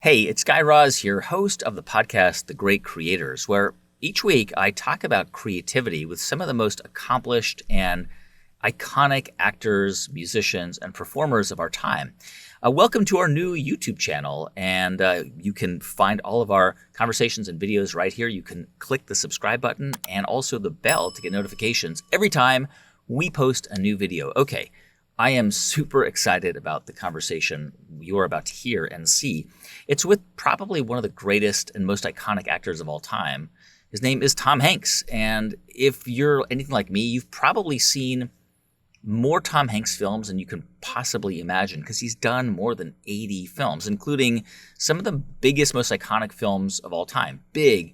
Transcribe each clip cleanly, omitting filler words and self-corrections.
Hey, it's Guy Raz here, host of the podcast The Great Creators, where each week I talk about creativity with some of the most accomplished and iconic actors, musicians, and performers of our time. Welcome to our new YouTube channel, and you can find all of our conversations and videos right here. You can click the subscribe button and also the bell to get notifications every time we post a new video. Okay, I am super excited about the conversation you're about to hear and see. It's with probably one of the greatest and most iconic actors of all time. His name is Tom Hanks, and if you're anything like me, you've probably seen more Tom Hanks films than you can possibly imagine, because he's done more than 80 films, including some of the biggest, most iconic films of all time. Big,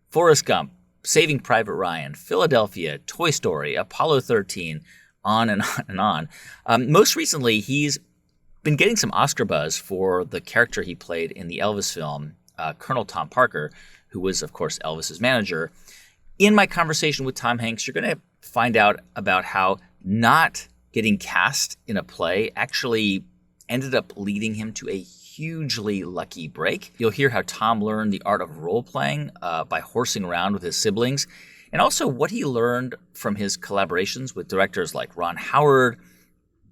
Forrest Gump, Saving Private Ryan, Philadelphia, Toy Story, Apollo 13, on and on and on. Most recently, he's been getting some Oscar buzz for the character he played in the Elvis film, Colonel Tom Parker, who was, of course, Elvis's manager. In my conversation with Tom Hanks, you're going to find out about how not getting cast in a play actually ended up leading him to a hugely lucky break. You'll hear how Tom learned the art of role-playing by horsing around with his siblings, and also what he learned from his collaborations with directors like Ron Howard,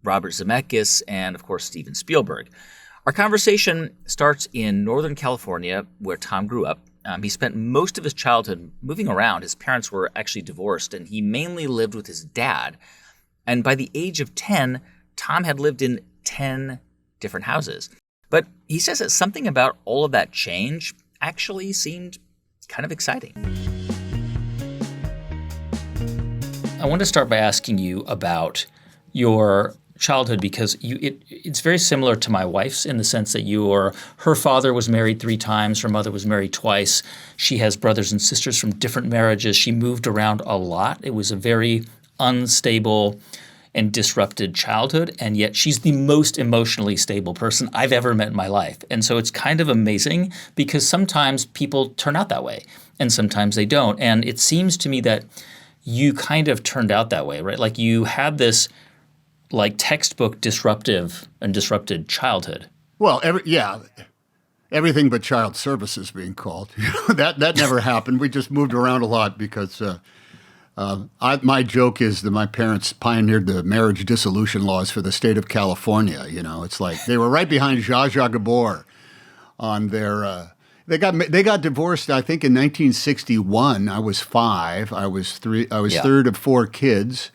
Robert Zemeckis, and, of course, Steven Spielberg. Our conversation starts in Northern California, where Tom grew up. He spent most of his childhood moving around. His parents were actually divorced, and he mainly lived with his dad. And by the age of 10, Tom had lived in 10 different houses. But he says that something about all of that change actually seemed kind of exciting. I want to start by asking you about your childhood, because it's very similar to my wife's in the sense that her father was married 3 times, her mother was married twice. She has brothers and sisters from different marriages. She moved around a lot. It was a very unstable and disrupted childhood, and yet she's the most emotionally stable person I've ever met in my life. And so it's kind of amazing, because sometimes people turn out that way and sometimes they don't. And it seems to me that you kind of turned out that way, right? Like you had this like textbook disruptive and disrupted childhood. Well, everything but child services being called. That never happened. We just moved around a lot because my joke is that my parents pioneered the marriage dissolution laws for the state of California. You know, it's like they were right behind Zsa Zsa Gabor on their. They got divorced, I think, in 1961. I was 5. I was third of 4 kids.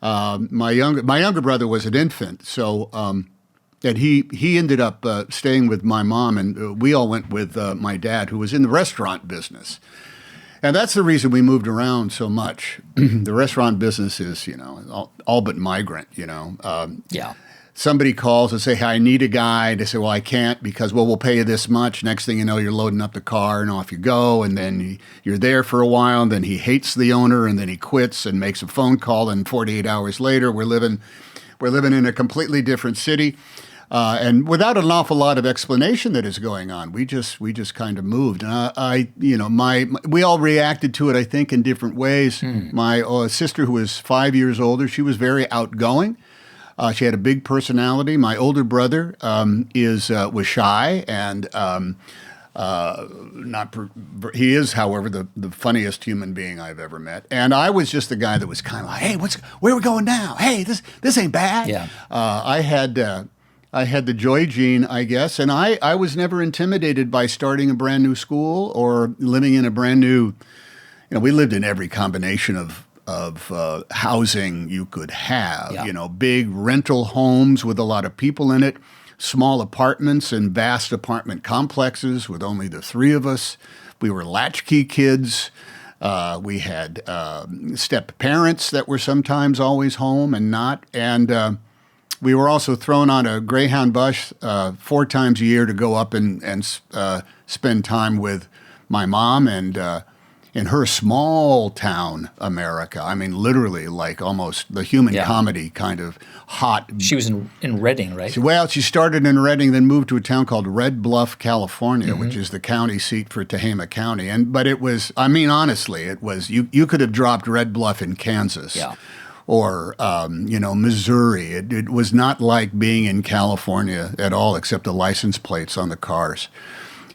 My younger brother was an infant, so and he ended up staying with my mom, and we all went with my dad, who was in the restaurant business. And that's the reason we moved around so much. The restaurant business is, all but migrant, Yeah. Somebody calls and say, hey, I need a guy. They say, well, I can't because, we'll pay you this much. Next thing you know, you're loading up the car and off you go. And then you're there for a while. And then he hates the owner, and then he quits and makes a phone call. And 48 hours later, we're living in a completely different city. And without an awful lot of explanation that is going on, we just kind of moved. And we all reacted to it, I think, in different ways. My sister, who was 5 years older, she was very outgoing. She had a big personality. My older brother was shy and he is, however, the funniest human being I've ever met. And I was just the guy that was kind of like, hey, where are we going now? Hey, this ain't bad. Yeah. I had the joy gene, I guess, and I was never intimidated by starting a brand new school or living in a brand new. We lived in every combination of housing you could have. Yeah. Big rental homes with a lot of people in it, small apartments and vast apartment complexes with only the 3 of us. We were latchkey kids. We had step parents that were sometimes always home and not. And we were also thrown on a Greyhound bus 4 times a year to go up and spend time with my mom and in her small town America. I mean, literally like almost the human comedy kind of hot. She was in Redding, right? Well, she started in Redding, then moved to a town called Red Bluff, California, which is the county seat for Tehama County. But it was, I mean, honestly, it was, you could have dropped Red Bluff in Kansas. Yeah. Or, Missouri. It was not like being in California at all, except the license plates on the cars.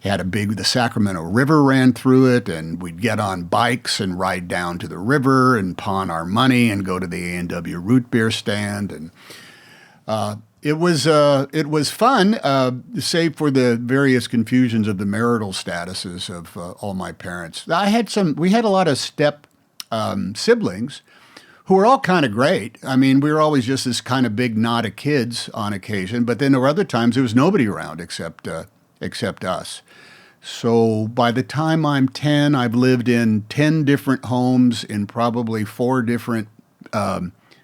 the Sacramento River ran through it, and we'd get on bikes and ride down to the river and pawn our money and go to the A&W root beer stand. And it was fun, save for the various confusions of the marital statuses of all my parents. We had a lot of step siblings who were all kind of great. I mean, we were always just this kind of big knot of kids on occasion, but then there were other times there was nobody around except us. So by the time I'm 10, I've lived in 10 different homes in probably 4 different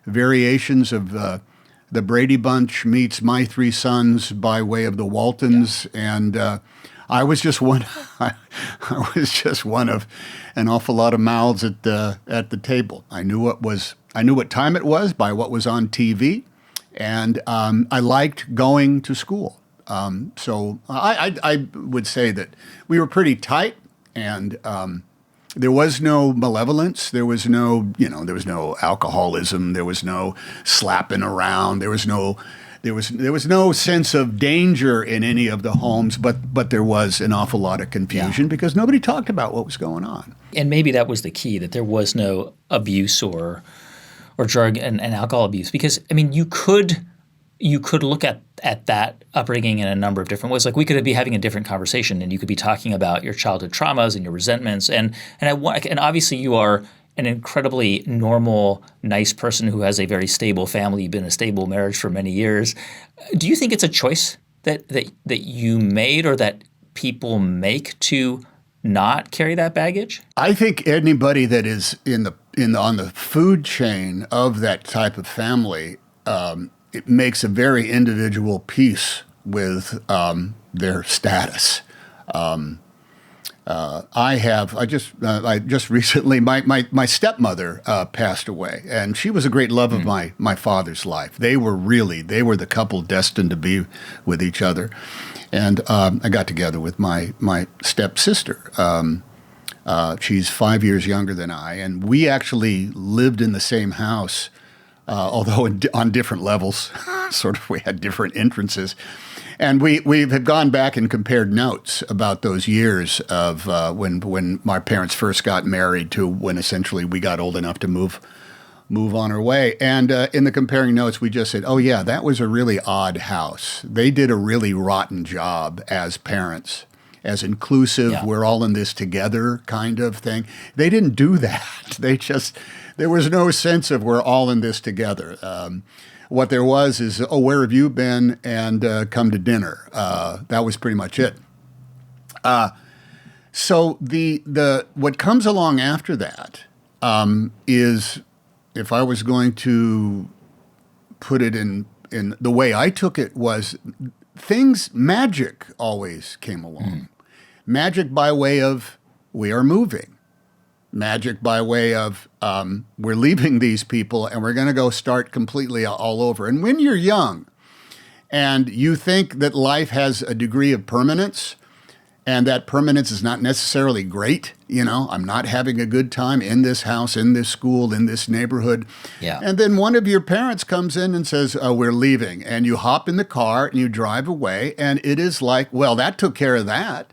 variations of the Brady Bunch meets My Three Sons by way of the Waltons, and I was just one. I was just one of an awful lot of mouths at the table. I knew what time it was by what was on TV, and I liked going to school. So I would say that we were pretty tight, and there was no malevolence. There was no alcoholism. There was no slapping around. There was no sense of danger in any of the homes, but there was an awful lot of confusion because nobody talked about what was going on. And maybe that was the key, that there was no abuse or drug and alcohol abuse. Because, I mean, you could look at that upbringing in a number of different ways. Like, we could be having a different conversation, and you could be talking about your childhood traumas and your resentments. And obviously you are an incredibly normal, nice person who has a very stable family. You've been in a stable marriage for many years. Do you think it's a choice that you made, or that people make, to not carry that baggage? I think anybody that is on the food chain of that type of family, it makes a very individual peace with their status. I just recently, my stepmother passed away, and she was a great love of my father's life. They were the couple destined to be with each other. And I got together with my stepsister. She's 5 years younger than I, and we actually lived in the same house, although on different levels. Sort of, we had different entrances. And we have gone back and compared notes about those years of when my parents first got married to when essentially we got old enough to move on our way. And in the comparing notes, we just said, oh, yeah, that was a really odd house. They did a really rotten job as parents, as inclusive, we're all in this together kind of thing. They didn't do that. There was no sense of we're all in this together. What there was is, oh, where have you been? And come to dinner. That was pretty much it. So the what comes along after that is, if I was going to put it in the way I took it, was magic always came along. Magic by way of we are moving. Magic by way of we're leaving these people and we're going to go start completely all over. And when you're young and you think that life has a degree of permanence, and that permanence is not necessarily great, I'm not having a good time in this house, in this school, in this neighborhood. Yeah. And then one of your parents comes in and says, we're leaving. And you hop in the car and you drive away. And it is like, well, that took care of that.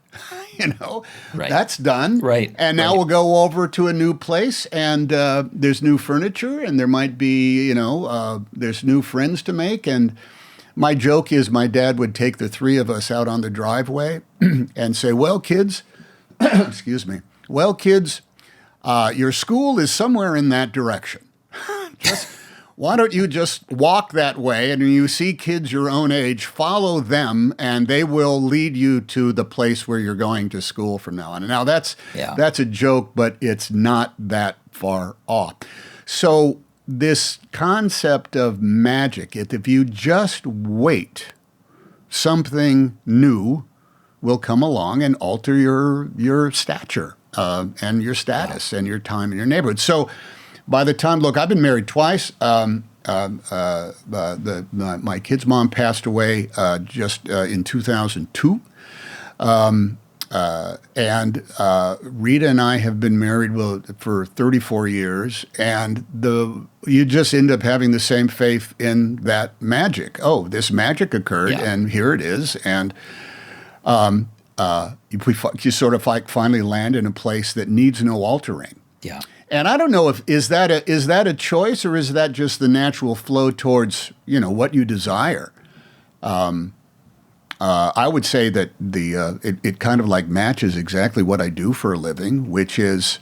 Right. That's done. Right. And now we'll go over to a new place, and there's new furniture, and there might be, there's new friends to make. And my joke is my dad would take the 3 of us out on the driveway and say, well, kids, excuse me, your school is somewhere in that direction. Why don't you just walk that way, and when you see kids your own age, follow them, and they will lead you to the place where you're going to school from now on. And now that's a joke, but it's not that far off. So this concept of magic, if you just wait, something new will come along and alter your stature and your status and your time in your neighborhood. So by the time, look, I've been married twice. My kid's mom passed away just in 2002. And Rita and I have been married for 34 years, and you just end up having the same faith in that magic. Oh, this magic occurred, and here it is. And you sort of like finally land in a place that needs no altering. Yeah. And I don't know if is that a choice, or is that just the natural flow towards what you desire. I would say that it kind of like matches exactly what I do for a living, which is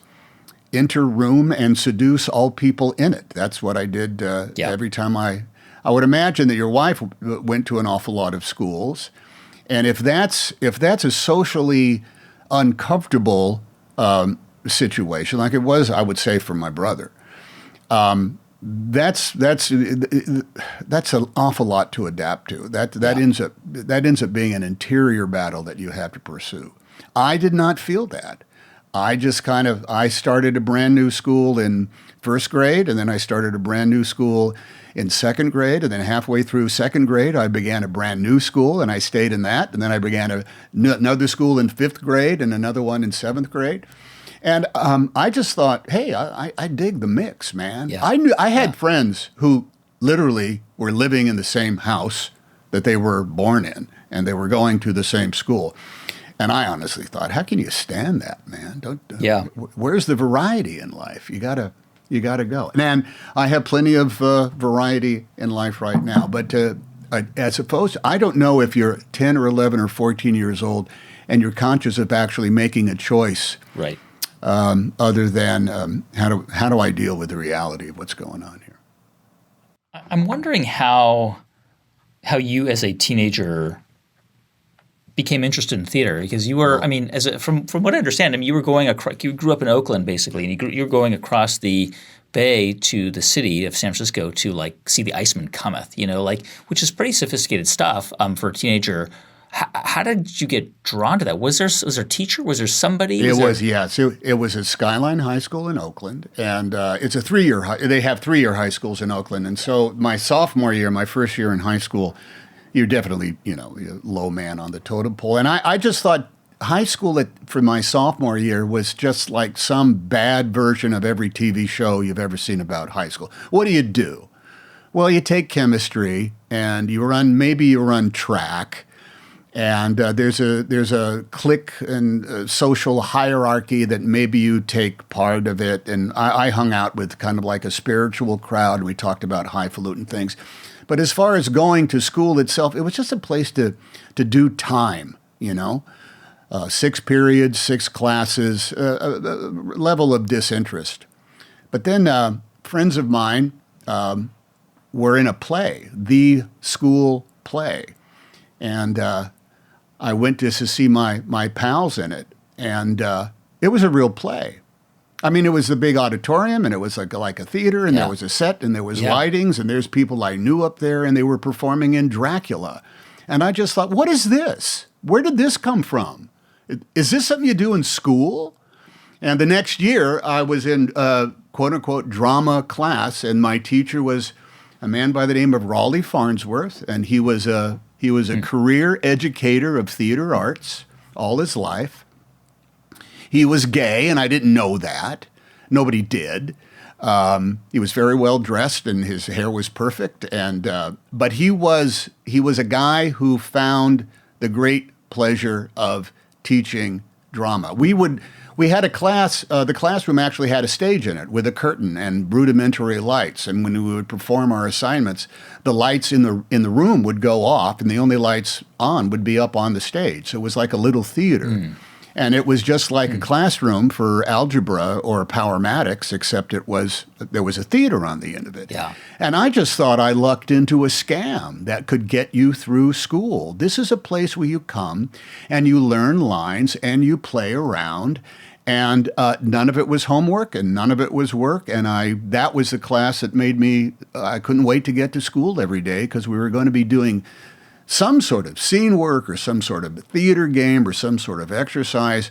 enter room and seduce all people in it. That's what I did every time I would imagine that your wife went to an awful lot of schools, and if that's a socially uncomfortable situation, like it was, I would say, for my brother, that's an awful lot to adapt to. That ends up being an interior battle that you have to pursue. I did not feel that. I just I started a brand new school in first grade, and then I started a brand new school in second grade, and then halfway through second grade, I began a brand new school, and I stayed in that, and then I began another school in fifth grade and another one in seventh grade. And I just thought, hey, I dig the mix, man. Yeah. I had friends who literally were living in the same house that they were born in, and they were going to the same school. And I honestly thought, how can you stand that, man? Where's the variety in life? You gotta go. And I have plenty of variety in life right now. But as opposed to, I don't know if you're 10 or 11 or 14 years old and you're conscious of actually making a choice. Right. Other than how do I deal with the reality of what's going on here? I'm wondering how you as a teenager became interested in theater, because you were, from what I understand, you grew up in Oakland basically, and you were going across the bay to the city of San Francisco to see The Iceman Cometh, which is pretty sophisticated stuff for a teenager. How did you get drawn to that? Was there a teacher? Was there somebody? It was at Skyline High School in Oakland, and it's a 3-year. They have 3-year high schools in Oakland, and so my sophomore year, my first year in high school, you're definitely a low man on the totem pole, and I just thought high school for my sophomore year was just like some bad version of every TV show you've ever seen about high school. What do? Well, you take chemistry, and you run track. And there's a clique and social hierarchy that maybe you take part of it. And I hung out with kind of like a spiritual crowd. We talked about highfalutin things. But as far as going to school itself, it was just a place to do time, 6 periods, 6 classes, a level of disinterest. But then friends of mine were in a play, the school play. And I went to see my pals in it, and it was a real play. I mean, it was a big auditorium, and it was like a theater, and there was a set, and there was lightings, and there's people I knew up there, and they were performing in Dracula. And I just thought, what is this? Where did this come from? Is this something you do in school? And the next year, I was in quote-unquote drama class, and my teacher was a man by the name of Raleigh Farnsworth, and he was a career educator of theater arts all his life. He was gay, and I didn't know that. Nobody did. He was very well dressed, and his hair was perfect. But he was a guy who found the great pleasure of teaching drama. We had a class. The classroom actually had a stage in it with a curtain and rudimentary lights. And when we would perform our assignments, the lights in the room would go off, and the only lights on would be up on the stage. So it was like a little theater. And it was just like a classroom for algebra or powermatics, except there was a theater on the end of it. Yeah. And I just thought I lucked into a scam that could get you through school. This is a place where you come and you learn lines and you play around. And none of it was homework and none of it was work. And that was the class that made me, I couldn't wait to get to school every day, because we were going to be doing some sort of scene work or some sort of theater game or some sort of exercise,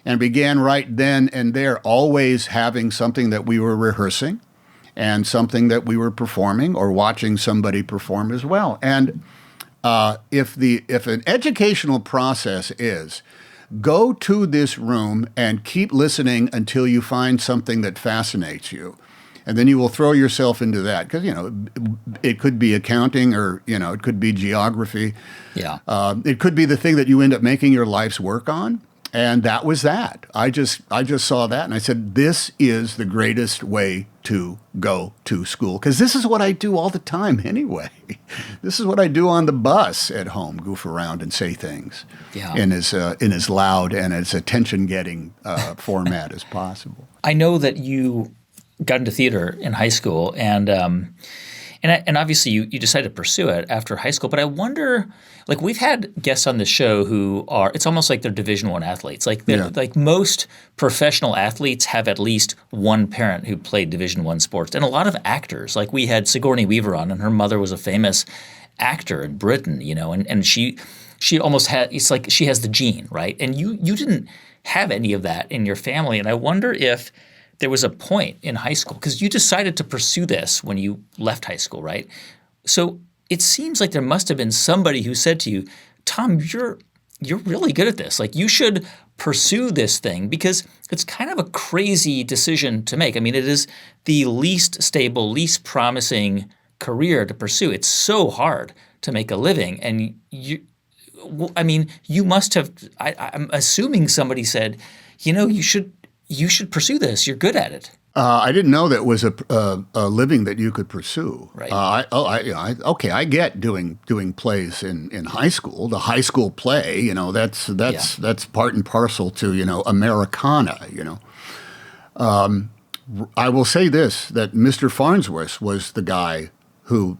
and began right then and there always having something that we were rehearsing and something that we were performing or watching somebody perform as well. And if an educational process is go to this room and keep listening until you find something that fascinates you, And then you will throw yourself into that because, it could be accounting or, it could be geography. Yeah. It could be the thing that you end up making your life's work on. And that was that. I just saw that and I said, this is the greatest way to go to school because this is what I do all the time anyway. This is what I do on the bus at home, goof around and say things in as loud and as attention-getting format as possible. I know that you got into theater in high school and obviously you decided to pursue it after high school. But I wonder, like we've had guests on the show who are, it's almost like they're Division I athletes. Like like most professional athletes have at least one parent who played Division I sports. And a lot of actors, like we had Sigourney Weaver on and her mother was a famous actor in Britain, and she almost had, it's like she has the gene, right? And you didn't have any of that in your family. And I wonder if there was a point in high school because you decided to pursue this when you left high school, right? So it seems like there must have been somebody who said to you, Tom, you're really good at this. Like you should pursue this thing because it's kind of a crazy decision to make. I mean, it is the least stable, least promising career to pursue. It's so hard to make a living. And you must have, I'm assuming somebody said, you should pursue this. You're good at it. I didn't know that was a living that you could pursue. Right. I get doing plays in high school. The high school play, that's part and parcel to Americana. I will say this: that Mr. Farnsworth was the guy who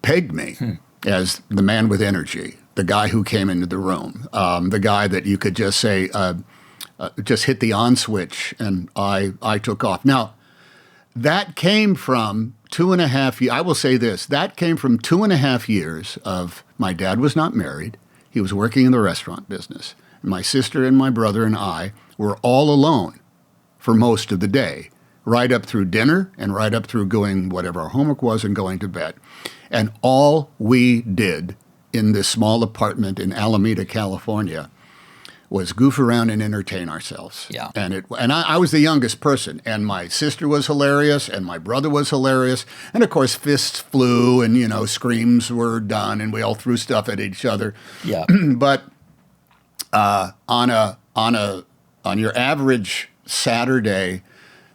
pegged me as the man with energy, the guy who came into the room, the guy that you could just say. Just hit the on switch, and I took off. Now, that came from 2.5 years. I will say this. That came from 2.5 years of my dad was not married. He was working in the restaurant business. My sister and my brother and I were all alone for most of the day, right up through dinner and right up through going whatever our homework was and going to bed. And all we did in this small apartment in Alameda, California, was goof around and entertain ourselves. Yeah. And I was the youngest person, and my sister was hilarious, and my brother was hilarious, and of course fists flew, and screams were done, and we all threw stuff at each other. Yeah. But on your average Saturday,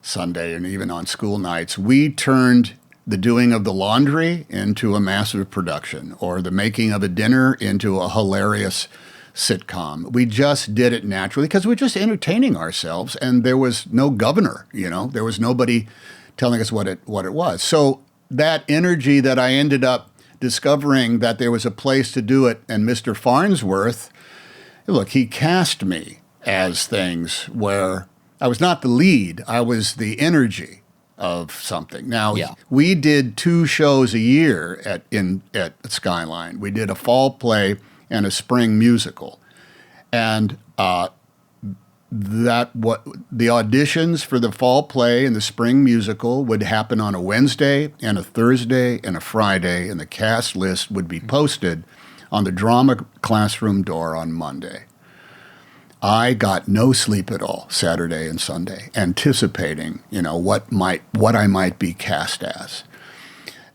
Sunday, and even on school nights, we turned the doing of the laundry into a massive production, or the making of a dinner into a hilarious sitcom. We just did it naturally because we're just entertaining ourselves, and there was no governor, there was nobody telling us what it was. So that energy that I ended up discovering that there was a place to do it, and Mr. Farnsworth, look, he cast me as things where I was not the lead, I was the energy of something. Now, we did 2 shows a year at Skyline. We did a fall play and a spring musical. And the auditions for the fall play and the spring musical would happen on a Wednesday and a Thursday and a Friday, and the cast list would be posted on the drama classroom door on Monday. I got no sleep at all Saturday and Sunday, anticipating, what I might be cast as.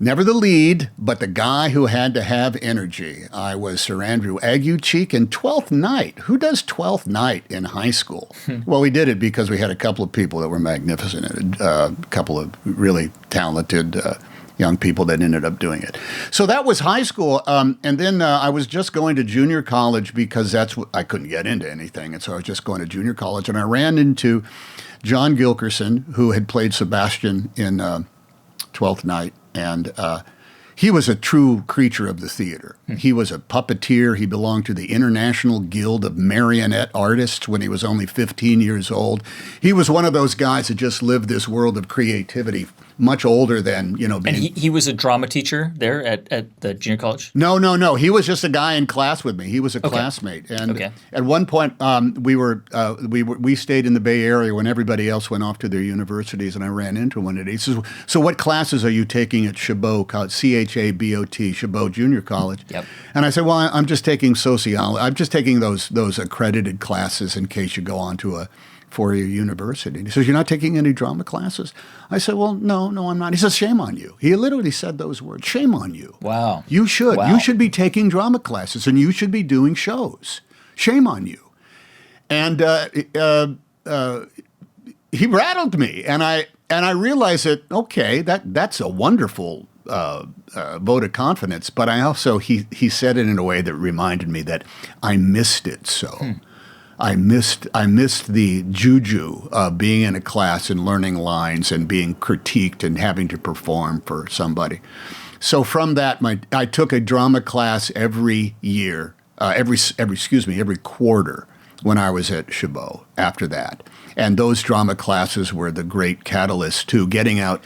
Never the lead, but the guy who had to have energy. I was Sir Andrew Aguecheek in Twelfth Night. Who does Twelfth Night in high school? Well, we did it because we had a couple of people that were magnificent, a couple of really talented young people that ended up doing it. So that was high school. And then I was just going to junior college because that's what I couldn't get into anything. And so I was just going to junior college. And I ran into John Gilkerson, who had played Sebastian in Twelfth Night. And he was a true creature of the theater. He was a puppeteer. He belonged to the International Guild of Marionette Artists when he was only 15 years old. He was one of those guys that just lived this world of creativity, much older than, being... And he was a drama teacher there at the junior college? No. He was just a guy in class with me. He was a classmate. And at one point, we stayed in the Bay Area when everybody else went off to their universities, and I ran into one today. He says, so what classes are you taking at Chabot College, C-H-A-B-O-T, Chabot Junior College? Yep. And I said, well, I'm just taking sociology. I'm just taking those accredited classes in case you go on to a for your university. And he says, you're not taking any drama classes? I said, well, no, I'm not. He says, shame on you. He literally said those words, shame on you. Wow. You should. Wow. You should be taking drama classes and you should be doing shows. Shame on you. And he rattled me. And I realized that, okay, that's a wonderful vote of confidence. But I also, he said it in a way that reminded me that I missed it so. I missed the juju of being in a class and learning lines and being critiqued and having to perform for somebody. So from that, I took a drama class every year, every quarter when I was at Chabot after that. And those drama classes were the great catalyst to getting out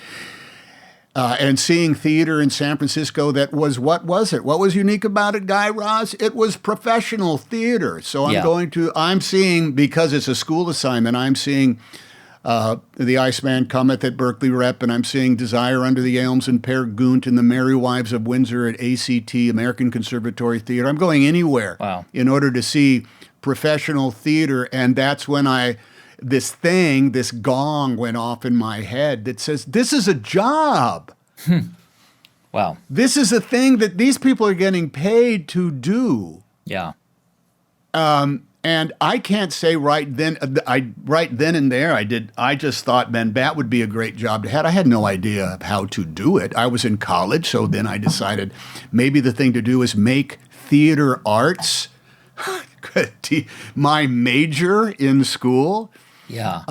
and seeing theater in San Francisco that was, what was it? What was unique about it, Guy Raz? It was professional theater. So I'm seeing, because it's a school assignment, I'm seeing The Iceman Cometh at Berkeley Rep, and I'm seeing Desire Under the Elms and Peer Gynt and The Merry Wives of Windsor at ACT, American Conservatory Theater. I'm going anywhere in order to see professional theater, and that's when this gong went off in my head that says, this is a job. Wow. This is a thing that these people are getting paid to do. Yeah. And I can't say right then and there I just thought, man, that would be a great job to have. I had no idea how to do it. I was in college, so then I decided maybe the thing to do is make theater arts my major in school. Yeah.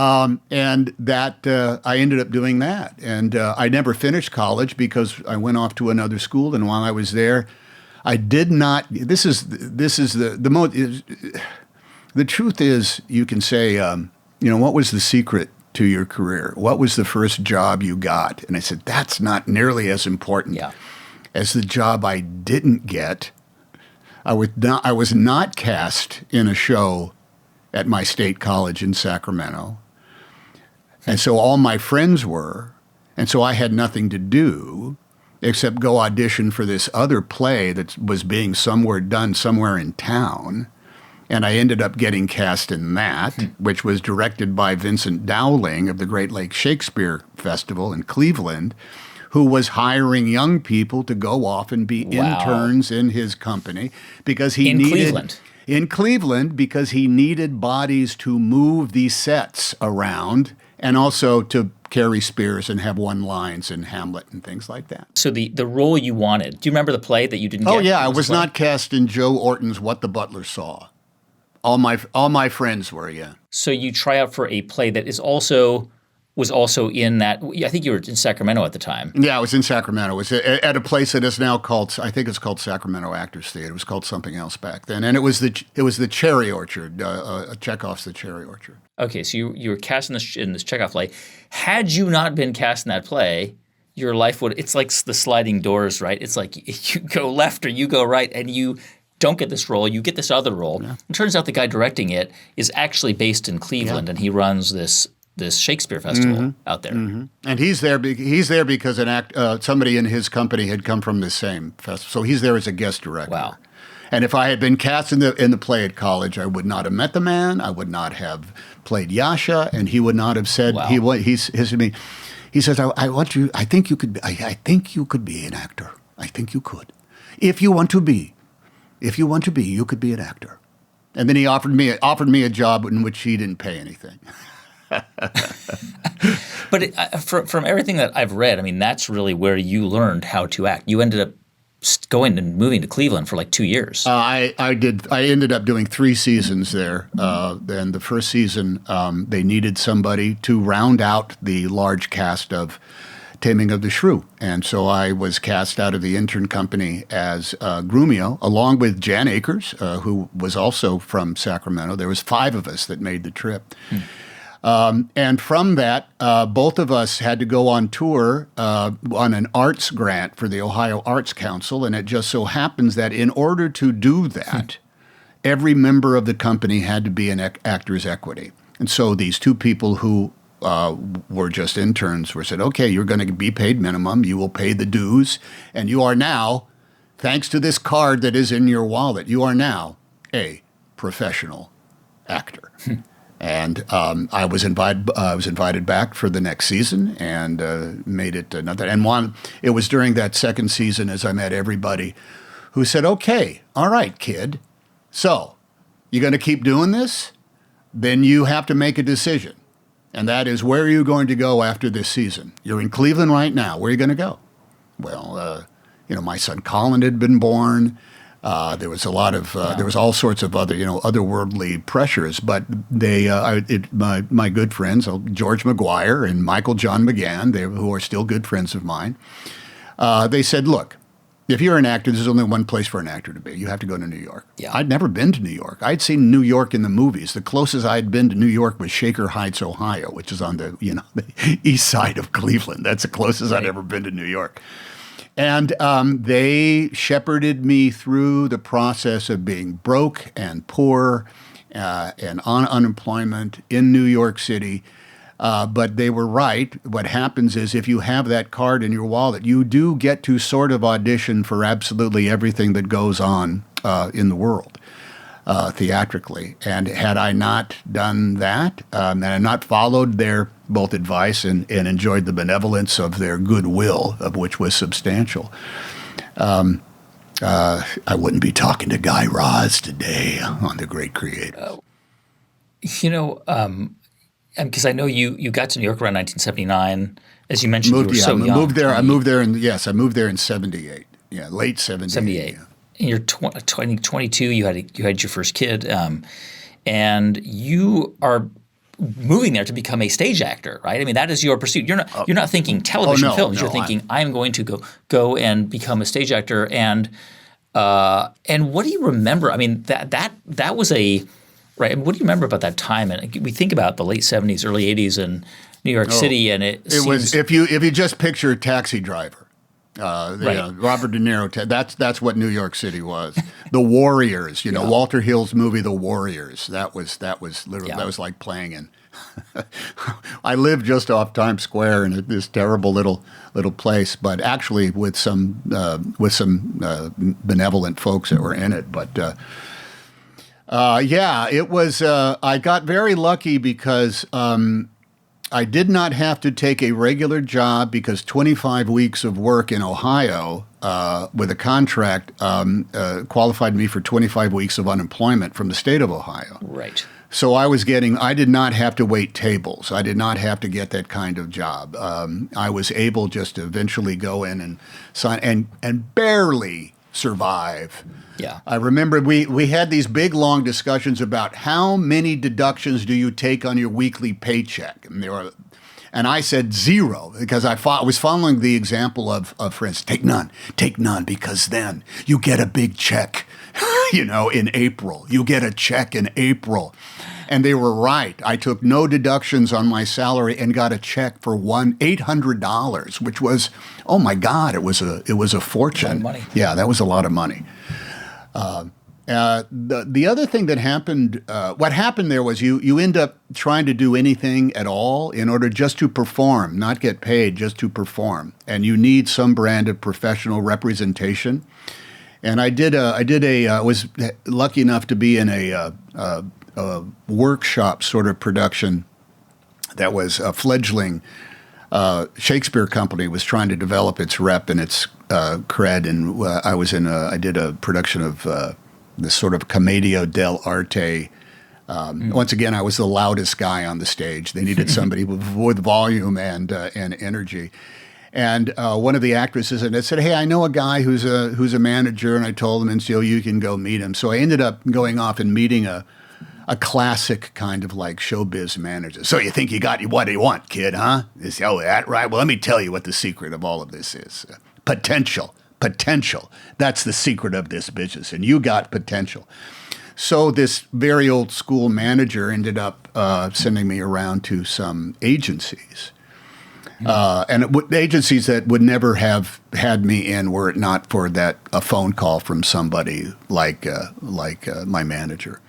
And that I ended up doing that. And I never finished college because I went off to another school. And while I was there, I did not. This is the most. The truth is, you can say, what was the secret to your career? What was the first job you got? And I said, that's not nearly as important as the job I didn't get. I was not cast in a show at my state college in Sacramento. And so all my friends were, and so I had nothing to do except go audition for this other play that was being done somewhere in town. And I ended up getting cast in that, which was directed by Vincent Dowling of the Great Lakes Shakespeare Festival in Cleveland, who was hiring young people to go off and be interns in his company because he needed... In Cleveland, because he needed bodies to move these sets around and also to carry spears and have one-lines in Hamlet and things like that. So the role you wanted, do you remember the play that you didn't get? Oh, yeah. I was not cast in Joe Orton's What the Butler Saw. All my friends were, yeah. So you try out for a play that was also in that. I think you were in Sacramento at the time. Yeah, I was in Sacramento. It was at a place that is now called, I think it's called Sacramento Actors Theater. It was called something else back then, and it was the Cherry Orchard, Chekhov's The Cherry Orchard. Okay, so you were cast in this Chekhov play. Had you not been cast in that play, your life would. It's like the sliding doors, right? It's like you go left or you go right, and you don't get this role, you get this other role. Yeah. It turns out the guy directing it is actually based in Cleveland, and he runs this Shakespeare festival out there. Mm-hmm. And he's there because somebody in his company had come from the same festival. So he's there as a guest director. Wow. And if I had been cast in the play at college, I would not have met the man. I would not have played Yasha, and he would not have said he said to me, he says, I want you. I think you could be an actor. I think you could. If you want to be, you could be an actor. And then he offered me a job in which he didn't pay anything. But from everything that I've read, I mean, that's really where you learned how to act. You ended up going and moving to Cleveland for like 2 years. I ended up doing 3 seasons there. Then the first season, they needed somebody to round out the large cast of Taming of the Shrew. And so I was cast out of the intern company as Grumio, along with Jan Akers, who was also from Sacramento. There was 5 of us that made the trip. And from that, both of us had to go on tour on an arts grant for the Ohio Arts Council. And it just so happens that in order to do that, every member of the company had to be an actor's equity. And so these 2 people who were just interns were said, okay, you're going to be paid minimum. You will pay the dues. And you are now, thanks to this card that is in your wallet, you are now a professional actor. And I was invited back for the next season and made it another. And it was during that second season as I met everybody who said, "Okay, all right, kid. So you're going to keep doing this? Then you have to make a decision. And that is, where are you going to go after this season? You're in Cleveland right now. Where are you going to go?" Well, my son Colin had been born. There was a lot of there was all sorts of other otherworldly pressures, but my good friends George McGuire and Michael John McGann, who are still good friends of mine, they said, "Look, if you're an actor, there's only one place for an actor to be. You have to go to New York." Yeah. I'd never been to New York. I'd seen New York in the movies. The closest I'd been to New York was Shaker Heights, Ohio, which is on the the east side of Cleveland. That's the closest I'd ever been to New York. And they shepherded me through the process of being broke and poor and on unemployment in New York City. But they were right. What happens is, if you have that card in your wallet, you do get to sort of audition for absolutely everything that goes on in the world theatrically. And had I not done that, and I not followed their both advice and enjoyed the benevolence of their goodwill, of which was substantial, I wouldn't be talking to Guy Raz today on The Great Creators. Because I know you got to New York around 1979. As you mentioned, you were so young. I moved there in 78. Yeah, late 78. 78. Yeah. And you're 22. You had your first kid, and you are moving there to become a stage actor, right? I mean, that is your pursuit. You're not thinking television films. You're thinking, I'm going to go and become a stage actor. And what do you remember? I mean, that was a right. I mean, what do you remember about that time? And we think about the late 70s, early 80s in New York City, and it was if you just picture Taxi Driver. Robert De Niro. That's what New York City was. The Warriors. Walter Hill's movie, The Warriors. That was literally that was like playing in. I lived just off Times Square in this terrible little place, but actually with some benevolent folks that were in it. But it was. I got very lucky because. I did not have to take a regular job because 25 weeks of work in Ohio with a contract qualified me for 25 weeks of unemployment from the state of Ohio. Right. So I did not have to wait tables. I did not have to get that kind of job. I was able just to eventually go in and sign and barely survive. Yeah. I remember we had these big, long discussions about how many deductions do you take on your weekly paycheck? And I said 0 because I was following the example of for instance, take none because then you get a big check, in April. You get a check in April. And they were right. I took no deductions on my salary and got a check for $800, which was, oh my God, it was a fortune. A lot of money. Yeah, that was a lot of money. The other thing that happened, what happened there was you end up trying to do anything at all in order just to perform, not get paid, just to perform, and you need some brand of professional representation. And I was lucky enough to be in a workshop sort of production that was a fledgling Shakespeare company was trying to develop its rep and its cred, and I did a production of this sort of commedia dell'arte. Once again, I was the loudest guy on the stage. They needed somebody with volume and energy. And one of the actresses and I said, "Hey, I know a guy who's a manager," and I told him, and so you can go meet him. So I ended up going off and meeting a classic kind of like showbiz manager. "So you think you got what you want, kid, huh?" That right? Well, let me tell you what the secret of all of this is. Potential. That's the secret of this business, and you got potential. So this very old school manager ended up sending me around to some agencies. Agencies that would never have had me in were it not for a phone call from somebody like my manager.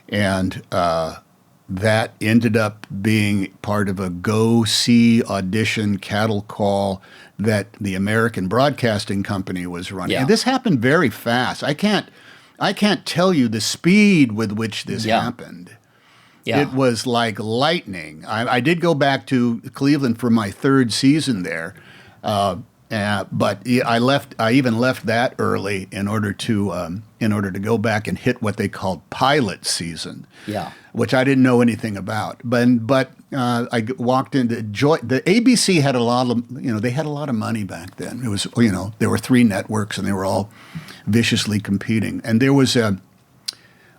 And that ended up being part of a go-see audition cattle call that the American Broadcasting Company was running. Yeah. And this happened very fast. I can't tell you the speed with which this happened. Yeah. It was like lightning. I did go back to Cleveland for my third season there, but I even left that early in order to go back and hit what they called pilot season. Yeah. Which I didn't know anything about. But I walked into the ABC had a lot of they had a lot of money back then. It was there were 3 networks and they were all viciously competing. And there was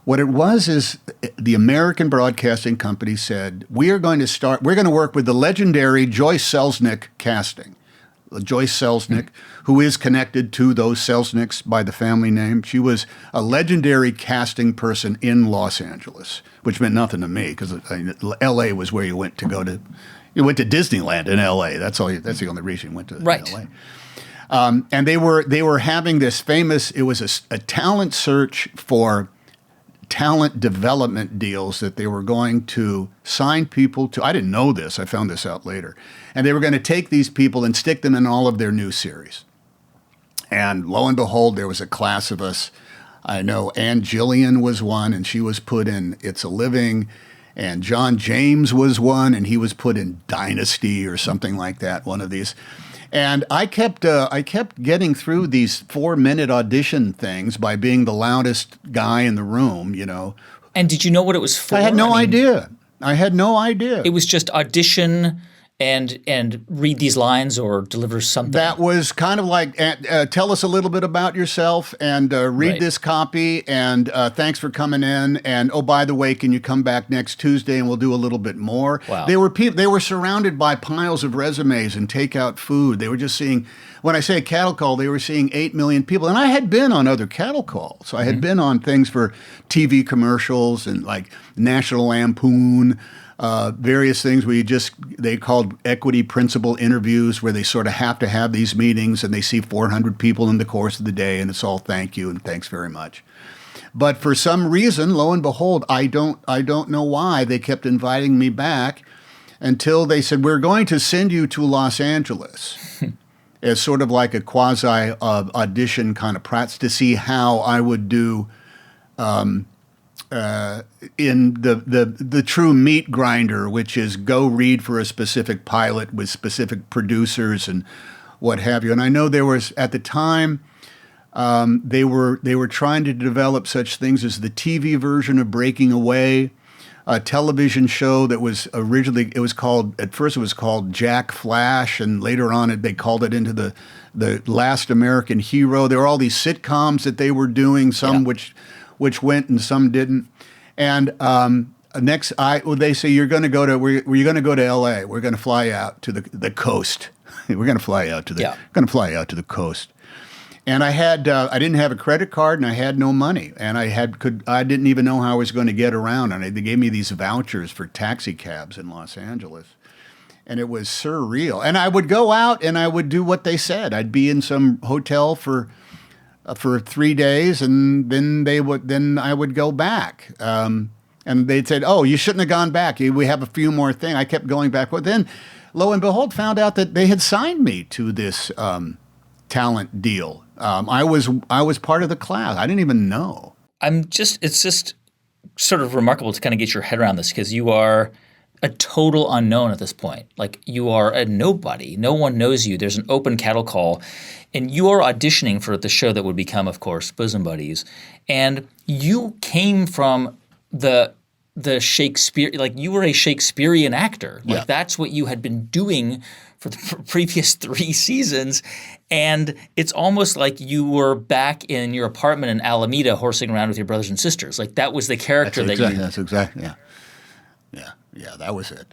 what it was is the American Broadcasting Company said, we're going to work with the legendary Joyce Selznick casting. Joyce Selznick, who is connected to those Selznicks by the family name. She was a legendary casting person in Los Angeles, which meant nothing to me because L.A. was where you went to Disneyland in L.A. That's the only reason you went to L.A. And they were having this famous. It was a talent search for talent development deals that they were going to sign people to. I didn't know this. I found this out later. And they were going to take these people and stick them in all of their new series. And lo and behold, there was a class of us. I know Ann Jillian was one, and she was put in It's a Living. And John James was one, and he was put in Dynasty or something like that, one of these. And I kept getting through these 4-minute audition things by being the loudest guy in the room, And did you know what it was for? I had no idea. I had no idea. It was just audition and read these lines or deliver something. That was kind of like, tell us a little bit about yourself and read this copy and thanks for coming in. And, oh, by the way, can you come back next Tuesday and we'll do a little bit more? Wow. They were surrounded by piles of resumes and takeout food. They were just seeing, when I say cattle call, they were seeing 8 million people. And I had been on other cattle calls. I had been on things for TV commercials and like National Lampoon, various things they called equity principle interviews where they sort of have to have these meetings and they see 400 people in the course of the day and it's all thank you and thanks very much. But for some reason, lo and behold, I don't know why they kept inviting me back until they said, we're going to send you to Los Angeles as sort of like a quasi audition kind of practice to see how I would do in the true meat grinder, which is go read for a specific pilot with specific producers and what have you. And I know there was at the time they were trying to develop such things as the TV version of Breaking Away, a television show that was originally at first it was called Jack Flash, and later on they called it into the Last American Hero. There were all these sitcoms that they were doing, some which went and some didn't. And they say we're going to go to L.A. We're going to fly out to the coast. We're going to fly out to the coast. And I didn't have a credit card and I had no money and I didn't even know how I was going to get around. And they gave me these vouchers for taxi cabs in Los Angeles. And it was surreal. And I would go out and I would do what they said. I'd be in some hotel for 3 days, and then I would go back. And they'd said, "Oh, you shouldn't have gone back. We have a few more things." I kept going back, but then, lo and behold, found out that they had signed me to this talent deal. I was part of the class. I didn't even know. It's just sort of remarkable to kind of get your head around this because you are a total unknown at this point. Like you are a nobody. No one knows you. There's an open cattle call. And you are auditioning for the show that would become, of course, Bosom Buddies. And you came from the Shakespeare, like you were a Shakespearean actor. Like that's what you had been doing for the previous 3 seasons. And it's almost like you were back in your apartment in Alameda horsing around with your brothers and sisters. Like that was the character That's exactly, yeah. Yeah, that was it.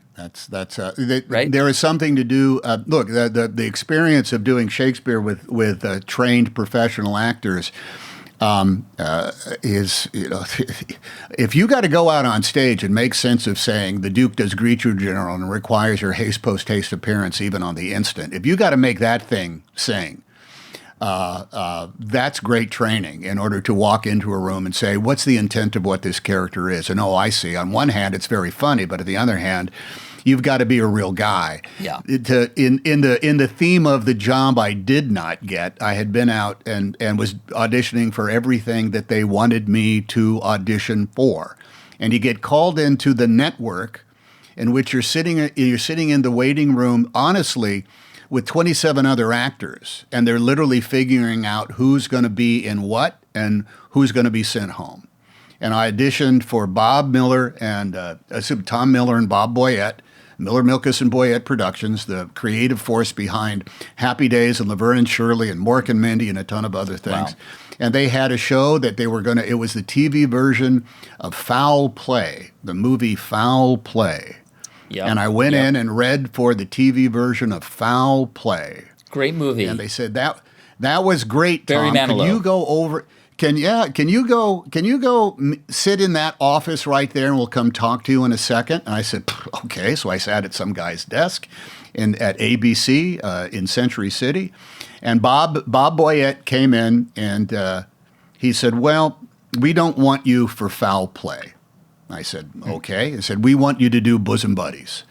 Right? There is something to do. Look, the experience of doing Shakespeare with trained professional actors is, if you got to go out on stage and make sense of saying the Duke does greet you, General, and requires your haste post haste appearance even on the instant. If you got to make that thing sing. That's great training in order to walk into a room and say, what's the intent of what this character is? And, I see. On one hand, it's very funny, but on the other hand, you've got to be a real guy. Yeah. In the theme of the job I did not get, I had been out and was auditioning for everything that they wanted me to audition for. and you get called into the network in which you're sitting in the waiting room, honestly, with 27 other actors, and they're literally figuring out who's going to be in what and who's going to be sent home. And I auditioned for Bob Miller and Tom Miller and Bob Boyette, Miller, Milkus, and Boyette Productions, the creative force behind Happy Days and Laverne and Shirley and Mork and Mindy and a ton of other things. Wow. And they had a show that they were going to, it was the TV version of Foul Play, the movie Foul Play. Yep. And I went in and read for the TV version of Foul Play. Great movie. And they said that was great, Tom. Barry Manilow. Can you go over? Can you go sit in that office right there, and we'll come talk to you in a second? And I said, okay. So I sat at some guy's desk at ABC in Century City, and Bob Boyette came in and he said, well, we don't want you for Foul Play. I said, okay. He said, we want you to do Bosom Buddies,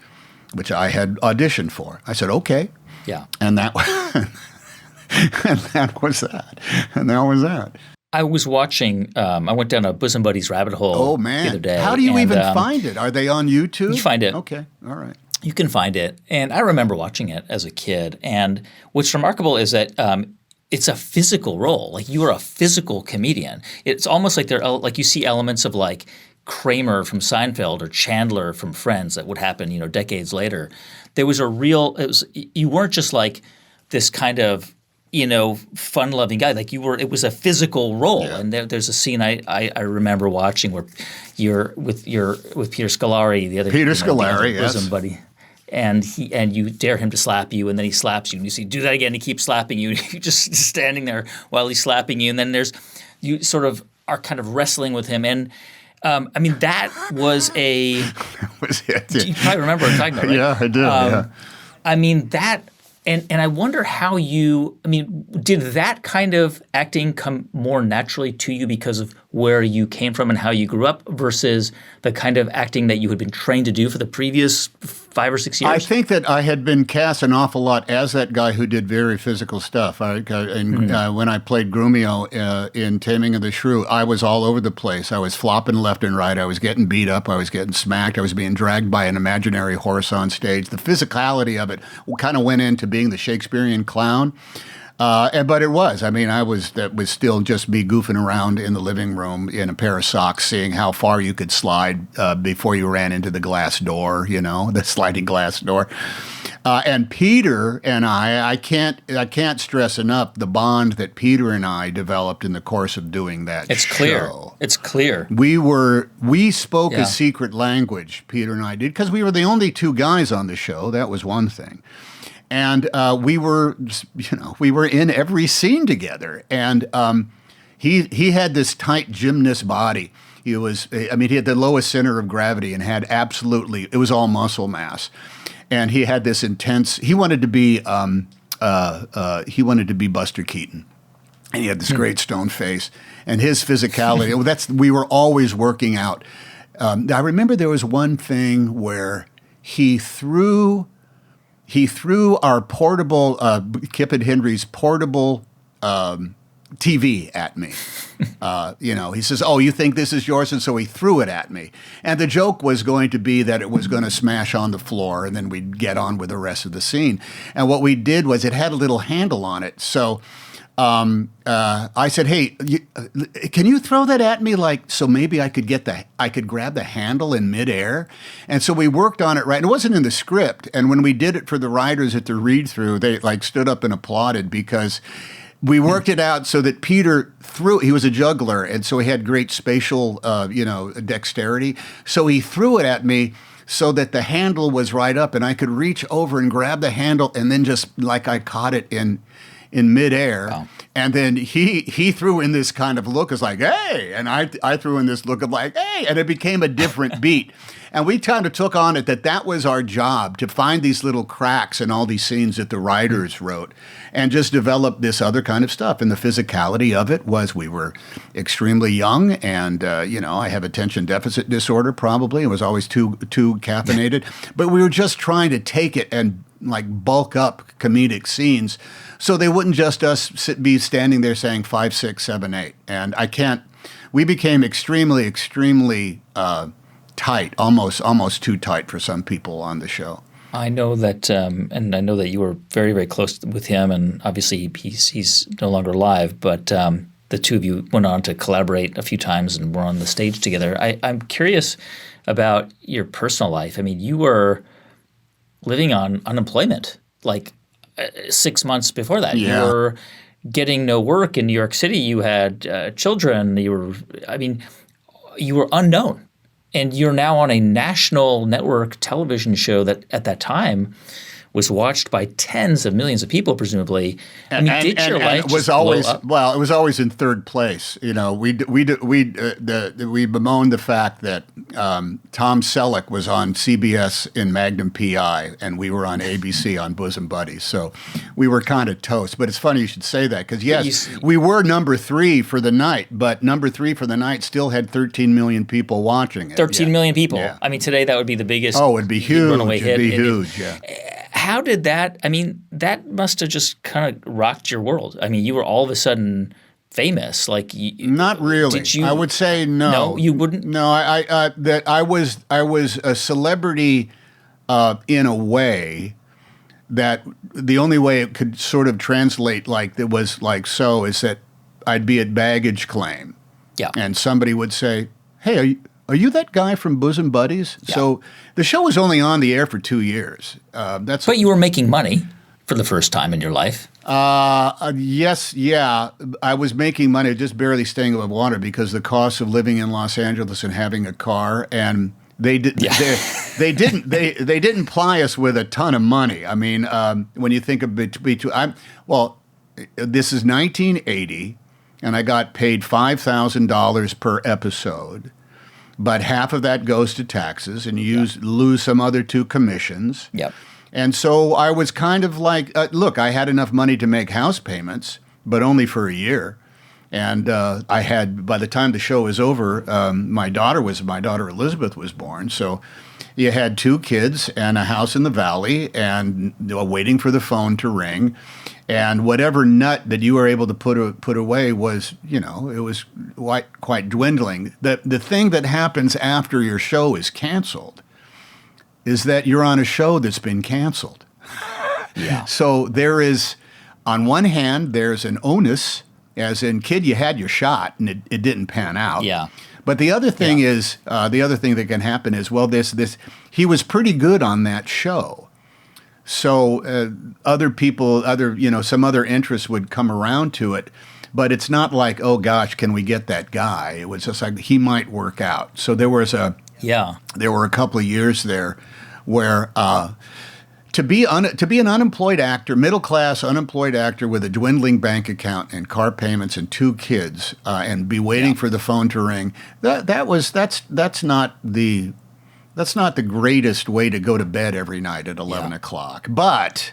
which I had auditioned for. I said, okay. Yeah. And that was that. And that was that. I was watching, I went down a Bosom Buddies rabbit hole the other day. How do you even find it? Are they on YouTube? You find it. Okay. All right. You can find it. And I remember watching it as a kid. And what's remarkable is that it's a physical role. Like, you are a physical comedian. It's almost like you see elements of like Kramer from Seinfeld or Chandler from Friends that would happen, decades later. There was you weren't just like this kind of, fun-loving guy. Like, it was a physical role. Yeah. And there's a scene I remember watching where you're with Peter Scolari, the other bosom buddy. And you dare him to slap you, and then he slaps you, and you see, do that again. He keeps slapping you. You're just standing there while he's slapping you, and then you sort of are kind of wrestling with him. And that was that was it. You probably remember what I'm talking about, right? Yeah, I do. That. And I wonder how did that kind of acting come more naturally to you because of where you came from and how you grew up versus the kind of acting that you had been trained to do for the previous 5 or 6 years? I think that I had been cast an awful lot as that guy who did very physical stuff. When I played Grumio in Taming of the Shrew, I was all over the place. I was flopping left and right. I was getting beat up. I was getting smacked. I was being dragged by an imaginary horse on stage. The physicality of it kind of went into being the Shakespearean clown. But it was. That was still just me goofing around in the living room in a pair of socks, seeing how far you could slide before you ran into the glass door, the sliding glass door. And Peter and I can't stress enough the bond that Peter and I developed in the course of doing that show. It's clear. We spoke a secret language, Peter and I did, because we were the only two guys on the show. That was one thing. And we were in every scene together. And he had this tight gymnast body. He had the lowest center of gravity and had it was all muscle mass. And he had this intense. He wanted to be Buster Keaton, and he had this great stone face. And his physicality. We were always working out. I remember there was one thing where he threw our portable, Kip and Henry's portable TV at me. He says, oh, you think this is yours? And so he threw it at me. And the joke was going to be that it was going to smash on the floor, and then we'd get on with the rest of the scene. And what we did was it had a little handle on it. So I said, hey, can you throw that at me so maybe I could grab the handle in midair? And so we worked on it right. And it wasn't in the script. And when we did it for the writers at the read-through, they stood up and applauded because we worked it out so that Peter he was a juggler, and so he had great spatial, dexterity. So he threw it at me so that the handle was right up, and I could reach over and grab the handle, and then just I caught it in midair. Wow. And then he threw in this kind of look as like, hey, and I threw in this look of like, hey, and it became a different beat. And we kind of took on it that was our job, to find these little cracks in all these scenes that the writers wrote and just develop this other kind of stuff. And the physicality of it was we were extremely young, and, I have attention deficit disorder probably. I was always too caffeinated. But we were just trying to take it and bulk up comedic scenes so they wouldn't just be standing there saying 5, 6, 7, 8. And I can't we became extremely tight, almost too tight for some people on the show. I know that, and I know that you were very, very close with him, and obviously he's no longer alive, but the two of you went on to collaborate a few times and were on the stage together. I'm curious about your personal life. I mean, you were living on unemployment like 6 months before that. Yeah. You were getting no work in New York City. You had children. You were unknown. And you're now on a national network television show that at that time was watched by tens of millions of people, presumably. I mean, did your life it was just always blow up? well, it was always in third place. You know, we bemoaned the fact that Tom Selleck was on CBS in Magnum PI, and we were on ABC on Bosom Buddies. So we were kind of toast. But it's funny you should say that because yes, we were number 3 for the night, but number 3 for the night still had 13 million people watching it. 13 million people. Yeah. I mean, today that would be the biggest. Oh, it'd be huge. Runaway hit. It'd be huge. Yeah. How did that? I mean, that must have just kind of rocked your world. I mean, you were all of a sudden famous. Like, not really. Did you? I would say no. No, you wouldn't. No, I was a celebrity in a way that the only way it could sort of translate like it was like so is that I'd be at baggage claim. Yeah. And somebody would say, "Hey, are you that guy from Bosom Buddies?" Yeah. So the show was only on the air for 2 years. But you were making money for the first time in your life. Yes, yeah. I was making money, just barely staying above water because the cost of living in Los Angeles and having a car, and they didn't ply us with a ton of money. I mean, when you think of between, this is 1980, and I got paid $5,000 per episode. But half of that goes to taxes, and you lose some other 2 commissions. Yep. And so I was kind of like, look, I had enough money to make house payments, but only for a year. And I had, by the time the show was over, my daughter Elizabeth was born. So you had 2 kids and a house in the valley, and waiting for the phone to ring. And whatever nut that you were able to put away was, it was quite dwindling. The thing that happens after your show is canceled is that you're on a show that's been canceled. Yeah. So there is, on one hand, there's an onus, as in, kid, you had your shot and it didn't pan out. Yeah. But the other thing is, the other thing that can happen is, well, he was pretty good on that show. So other people, some other interests would come around to it. But it's not like, oh, gosh, can we get that guy? It was just like he might work out. So there were a couple of years there where to be an unemployed actor, middle-class unemployed actor with a dwindling bank account and car payments and 2 kids and be waiting for the phone to ring, that's not the greatest way to go to bed every night at 11 o'clock. But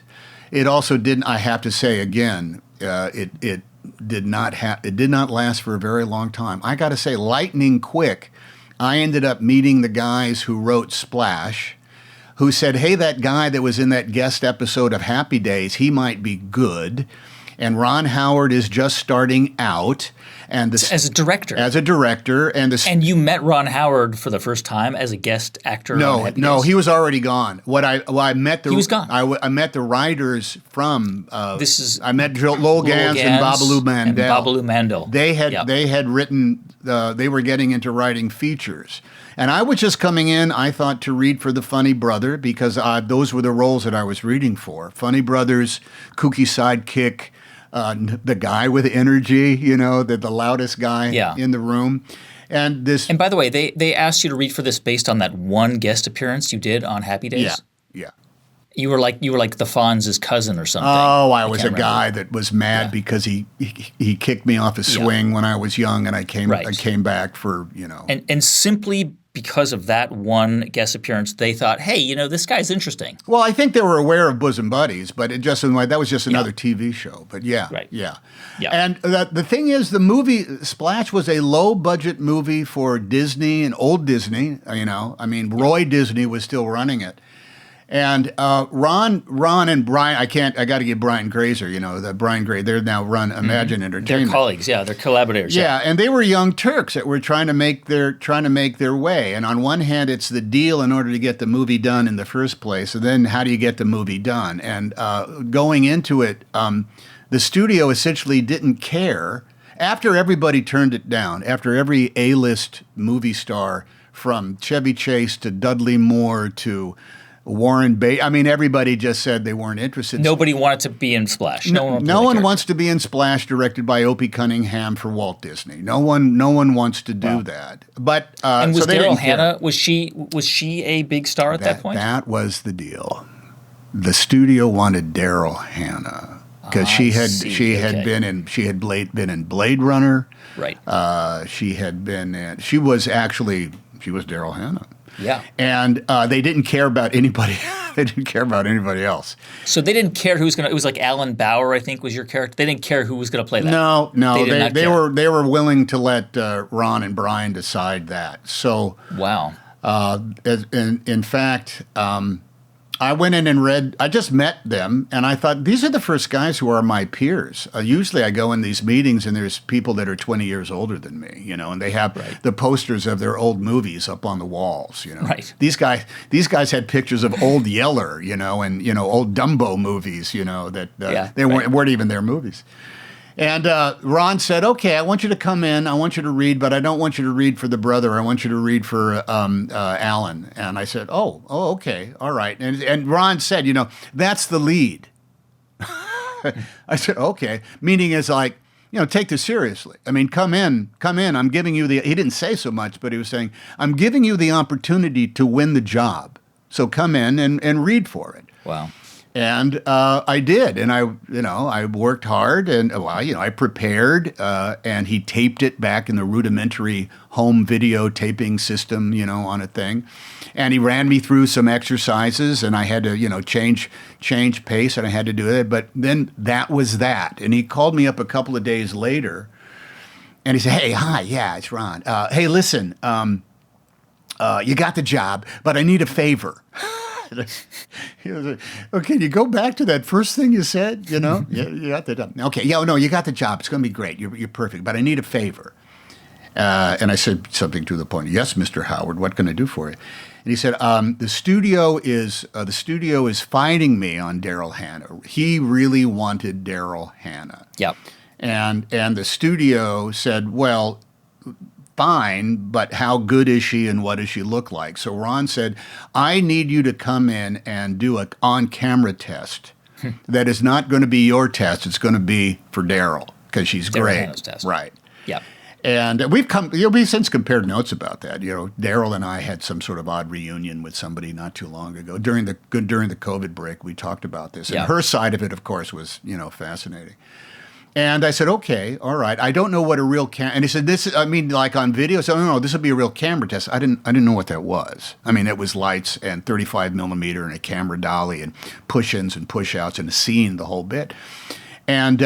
it also didn't, I have to say again, it did not last for a very long time. I got to say, lightning quick, I ended up meeting the guys who wrote Splash, who said, hey, that guy that was in that guest episode of Happy Days, he might be good. And Ron Howard is just starting out. And as a director. And you met Ron Howard for the first time as a guest actor? No, he was already gone. He was gone. I met the writers from. I met Lowell Gans and Babaloo Mandel. They had written. They were getting into writing features, and I was just coming in. I thought to read for the Funny Brother because those were the roles that I was reading for. Funny Brothers, kooky sidekick. The guy with energy, the loudest guy in the room. And by the way, they asked you to read for this based on that one guest appearance you did on Happy Days? Yeah. You were like the Fonz's cousin or something. Oh, I was a guy that was mad because he kicked me off a swing when I was young, and I came back for, And simply because of that one guest appearance, they thought, hey, this guy's interesting. Well, I think they were aware of Bosom Buddies, but that was just another TV show. But yeah. And the thing is, the movie Splash was a low-budget movie for Disney and old Disney, Roy Disney was still running it. And Ron and Brian, I got to give Brian Grazer, the Brian Gray, they're now run Imagine Entertainment. They're colleagues, yeah, they're collaborators. Yeah, and they were young Turks that were trying to make their way. And on one hand, it's the deal in order to get the movie done in the first place, and then how do you get the movie done? And going into it, the studio essentially didn't care. After everybody turned it down, after every A-list movie star from Chevy Chase to Dudley Moore to Warren Beatty. I mean, everybody just said they weren't interested. Nobody wanted to be in Splash. No one wants to be in Splash, directed by Opie Cunningham for Walt Disney. No one wants to do that. But and was Daryl Hannah? Was she a big star at that point? That was the deal. The studio wanted Daryl Hannah because she had been in Blade Runner. Right. She was Daryl Hannah. Yeah. And they didn't care about anybody. They didn't care about anybody else. So they didn't care who was going to – it was like Alan Bauer, I think, was your character. They didn't care who was going to play that. No. They were willing to let Ron and Brian decide that. So – wow. In fact, I went in and read – I just met them, and I thought, these are the first guys who are my peers. Usually I go in these meetings, and there's people that are 20 years older than me, and they have the posters of their old movies up on the walls, Right. These guys had pictures of Old Yeller, and, old Dumbo movies, that they weren't even their movies. And Ron said, okay, I want you to come in. I want you to read, but I don't want you to read for the brother. I want you to read for Alan. And I said, oh, okay, all right. And Ron said, that's the lead. I said, okay. Meaning is like, take this seriously. I mean, come in. I'm giving you he didn't say so much, but he was saying, I'm giving you the opportunity to win the job. So come in and read for it. Wow. And I did, and I worked hard, and I prepared, and he taped it back in the rudimentary home video taping system, on a thing, and he ran me through some exercises, and I had to, change pace, and I had to do it. But then that was that, and he called me up a couple of days later, and he said, "Hey, hi, yeah, it's Ron. Hey, listen, you got the job, but I need a favor." He was like, okay, you go back to that first thing you said, you got the job. Okay, no, you got the job. It's going to be great. You're perfect, but I need a favor. And I said something to the point. Yes, Mr. Howard, what can I do for you? And he said, the studio is fighting me on Daryl Hannah. He really wanted Daryl Hannah. Yep. And the studio said, well, fine, but how good is she and what does she look like? So Ron said, I need you to come in and do an on-camera test. That is not going to be your test. It's going to be for Daryl because she's great. Hannah's test. Right. Yep. And we've since compared notes about that. Daryl and I had some sort of odd reunion with somebody not too long ago. During the COVID break, we talked about this. And her side of it, of course, was, fascinating. And I said, okay, all right. I don't know what a real camera. And he said, like on video. So no, this will be a real camera test. I didn't know what that was. I mean, it was lights and 35 millimeter and a camera dolly and push-ins and push-outs and a scene, the whole bit. And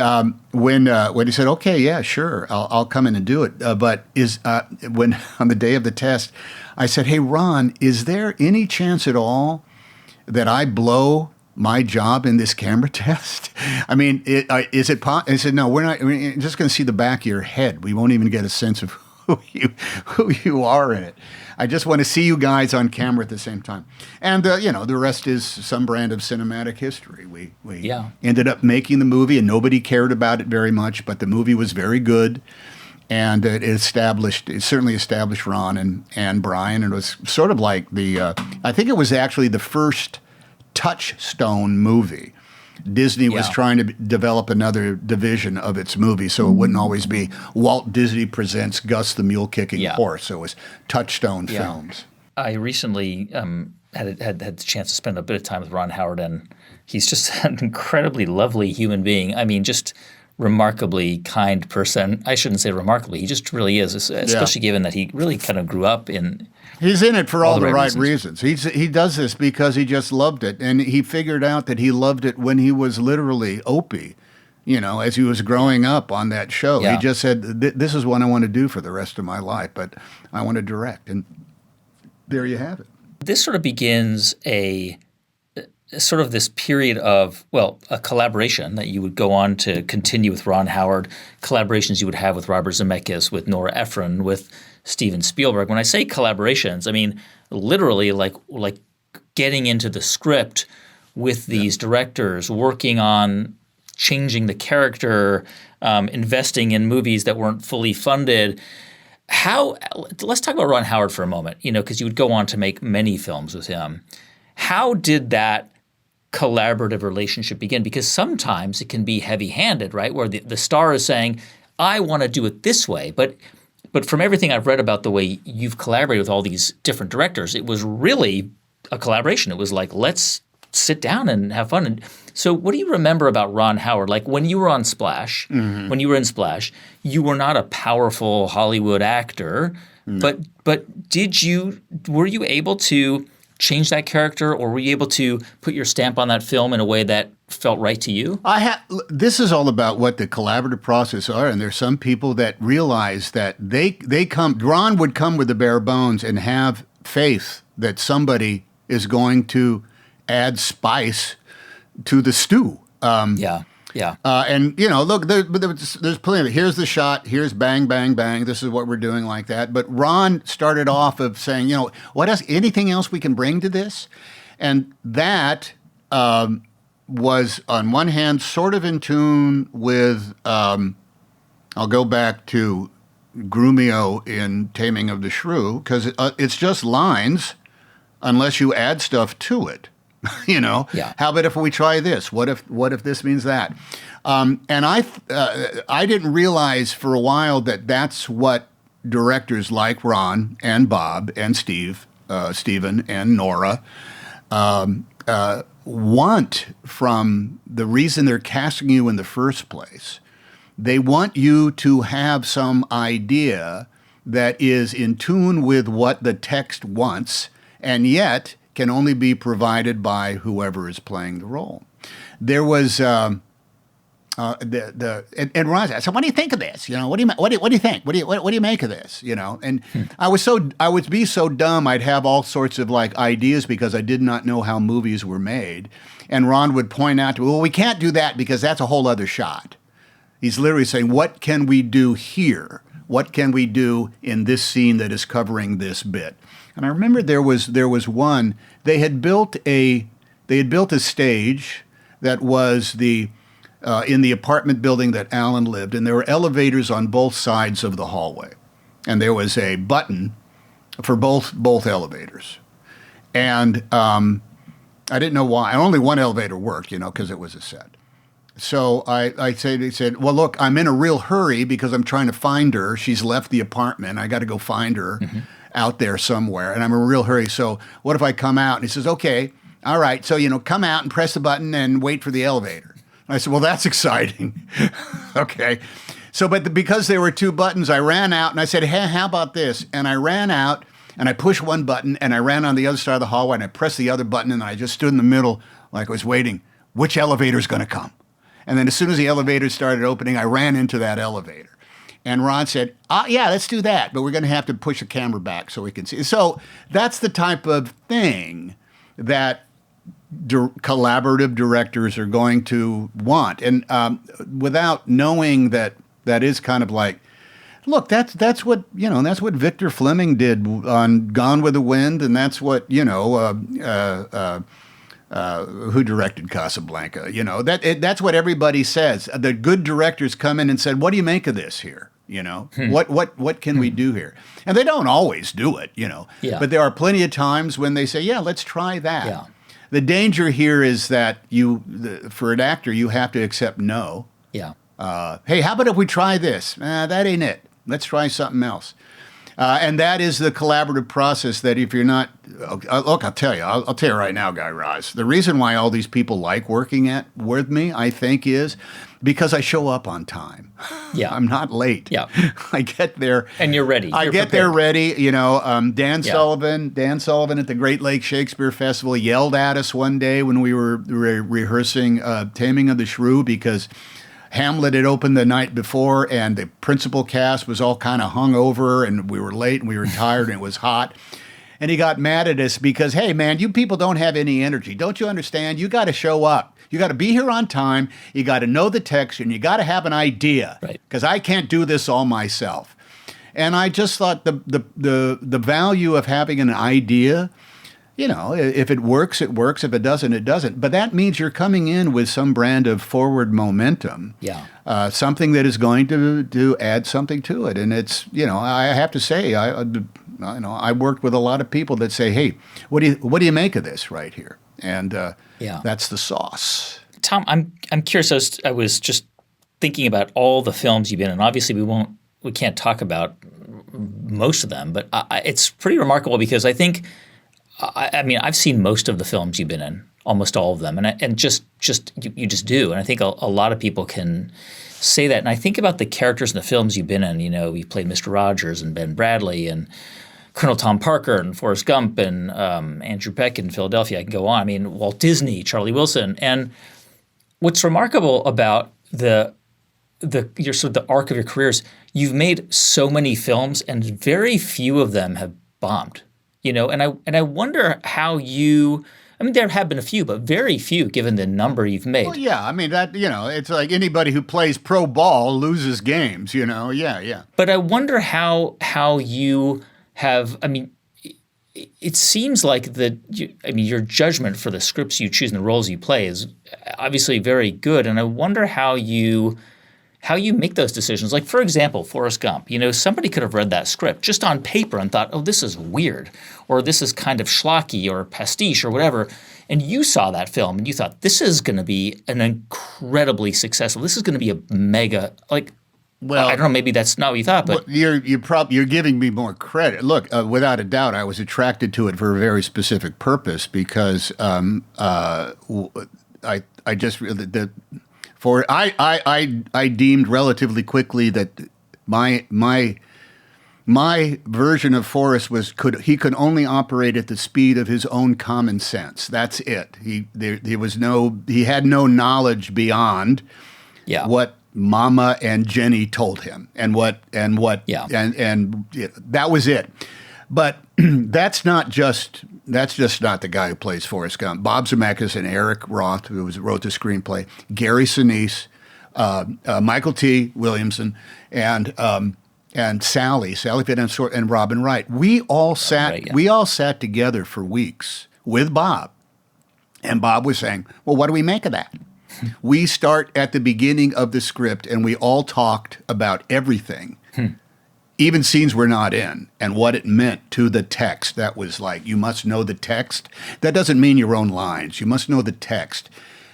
when he said, okay, yeah, sure, I'll come in and do it. But when on the day of the test, I said, hey, Ron, is there any chance at all that I blow my job in this camera test? I mean, is it possible? I said, no, we're not. We're just going to see the back of your head. We won't even get a sense of who you are in it. I just want to see you guys on camera at the same time. And, the rest is some brand of cinematic history. We ended up making the movie, and nobody cared about it very much, but the movie was very good. And it certainly established Ron and Brian. And it was sort of like I think it was actually the first touchstone movie. Disney was trying to develop another division of its movie, so it wouldn't always be Walt Disney presents Gus the Mule-Kicking Horse. So it was Touchstone Films. I recently had the chance to spend a bit of time with Ron Howard, and he's just an incredibly lovely human being. I mean, just remarkably kind person. I shouldn't say remarkably. He just really is, especially given that he really kind of grew up in – he's in it for all the right reasons. He does this because he just loved it, and he figured out that he loved it when he was literally Opie, as he was growing up on that show. Yeah. He just said, this is what I want to do for the rest of my life, but I want to direct, and there you have it. This sort of begins a sort of this period of, well, a collaboration that you would go on to continue with Ron Howard, collaborations you would have with Robert Zemeckis, with Nora Ephron, with Steven Spielberg. When I say collaborations, I mean literally like getting into the script with these directors, working on changing the character, investing in movies that weren't fully funded. Let's talk about Ron Howard for a moment, because you would go on to make many films with him. How did that collaborative relationship begin? Because sometimes it can be heavy-handed, right, where the star is saying, I want to do it this way. But from everything I've read about the way you've collaborated with all these different directors, it was really a collaboration. It was like, let's sit down and have fun. And so what do you remember about Ron Howard? Like when you were on Splash, when you were in Splash, you were not a powerful Hollywood actor, but were you able to change that character, or were you able to put your stamp on that film in a way that felt right to you? This is all about what the collaborative process are, and there's some people that realize that Ron would come with the bare bones and have faith that somebody is going to add spice to the stew. Yeah. And, look, there's plenty of it. Here's the shot. Here's bang, bang, bang. This is what we're doing like that. But Ron started off of saying, what else? Anything else we can bring to this? And that was, on one hand, sort of in tune with, I'll go back to Grumio in Taming of the Shrew, because it's just lines unless you add stuff to it. Yeah. How about if we try this? What if this means that? And I didn't realize for a while that that's what directors like Ron and Bob and Steven and Nora want from the reason they're casting you in the first place. They want you to have some idea that is in tune with what the text wants, and yet can only be provided by whoever is playing the role. There was and Ron said, "So what do you think of this? What do you think? What do you make of this? And I would be so dumb. I'd have all sorts of like ideas because I did not know how movies were made. And Ron would point out to me, well, we can't do that because that's a whole other shot. He's literally saying, what can we do here? What can we do in this scene that is covering this bit? And I remember there was one. They had built a stage that was in the apartment building that Alan lived, and there were elevators on both sides of the hallway, and there was a button for both elevators, and I didn't know why. Only one elevator worked, because it was a set. So I said, well, look, I'm in a real hurry because I'm trying to find her. She's left the apartment. I got to go find her. Out there somewhere, and I'm in a real hurry. So what if I come out? And he says, okay, all right. So, come out and press the button and wait for the elevator. And I said, well, that's exciting. Okay. So, but because there were two buttons, I ran out and I said, hey, how about this? And I ran out and I pushed one button and I ran on the other side of the hallway and I pressed the other button and I just stood in the middle like I was waiting. Which elevator is going to come? And then as soon as the elevator started opening, I ran into that elevator. And Ron said, yeah, let's do that, but we're going to have to push the camera back so we can see. So that's the type of thing that collaborative directors are going to want. And without knowing that is kind of like, look, that's what Victor Fleming did on Gone with the Wind, and that's what, who directed Casablanca? That's what everybody says. The good directors come in and said, what do you make of this here? What can we do here? And they don't always do it, Yeah. But there are plenty of times when they say, yeah, let's try that. Yeah. The danger here is that for an actor, you have to accept no. Yeah. Hey, how about if we try this? That ain't it. Let's try something else. And that is the collaborative process that if you're not, look, I'll tell you right now, Guy Raz, the reason why all these people like working with me, I think, is because I show up on time. Yeah. I'm not late. Yeah. I get there. And you're ready. I get there ready. Dan Sullivan at the Great Lakes Shakespeare Festival yelled at us one day when we were rehearsing Taming of the Shrew because Hamlet had opened the night before, and the principal cast was all kind of hung over, and we were late, and we were tired, and it was hot. And he got mad at us because, hey, man, you people don't have any energy. Don't you understand? You got to show up. You got to be here on time. You got to know the text, and you got to have an idea. Right. Because I can't do this all myself. And I just thought the value of having an idea, you know, if it works, it works. If it doesn't, it doesn't. But that means you're coming in with some brand of forward momentum. Yeah. Something that is going to add something to it. And it's, you know, I have to say, I worked with a lot of people that say, hey, what do you make of this right here? And that's the sauce. Tom, I'm curious. I was just thinking about all the films you've been in. Obviously, we can't talk about most of them, but it's pretty remarkable because I think, I mean, I've seen most of the films you've been in, almost all of them, and you just do. And I think a lot of people can say that. And I think about the characters in the films you've been in. You know, you played Mr. Rogers and Ben Bradley and Colonel Tom Parker and Forrest Gump and Andrew Peck in Philadelphia. I can go on. I mean, Walt Disney, Charlie Wilson. And what's remarkable about the arc of your careers, you've made so many films and very few of them have bombed. You know, and I wonder how you. I mean, there have been a few, but very few, given the number you've made. Well, yeah, I mean that. You know, it's like anybody who plays pro ball loses games. You know, yeah. But I wonder how you have. I mean, it seems like your judgment for the scripts you choose and the roles you play is obviously very good, and I wonder how you make those decisions. Like, for example, Forrest Gump. You know, somebody could have read that script just on paper and thought, oh, this is weird, or this is kind of schlocky or pastiche or whatever. And you saw that film and you thought, this is going to be an incredibly successful. This is going to be a mega, like, well, I don't know, maybe that's not what you thought, but you're giving me more credit. Look, without a doubt, I was attracted to it for a very specific purpose because I deemed relatively quickly that my version of Forrest he could only operate at the speed of his own common sense. That's it. He had no knowledge beyond what Mama and Jenny told him, and that was it. But that's just not the guy who plays Forrest Gump. Bob Zemeckis and Eric Roth, who wrote the screenplay, Gary Sinise, Michael T. Williamson, and Sally Fitt and Robin Wright. We all sat together for weeks with Bob, and Bob was saying, "Well, what do we make of that?" We start at the beginning of the script, and we all talked about everything. Even scenes we're not in, and what it meant to the text. That was like, you must know the text. That doesn't mean your own lines. You must know the text,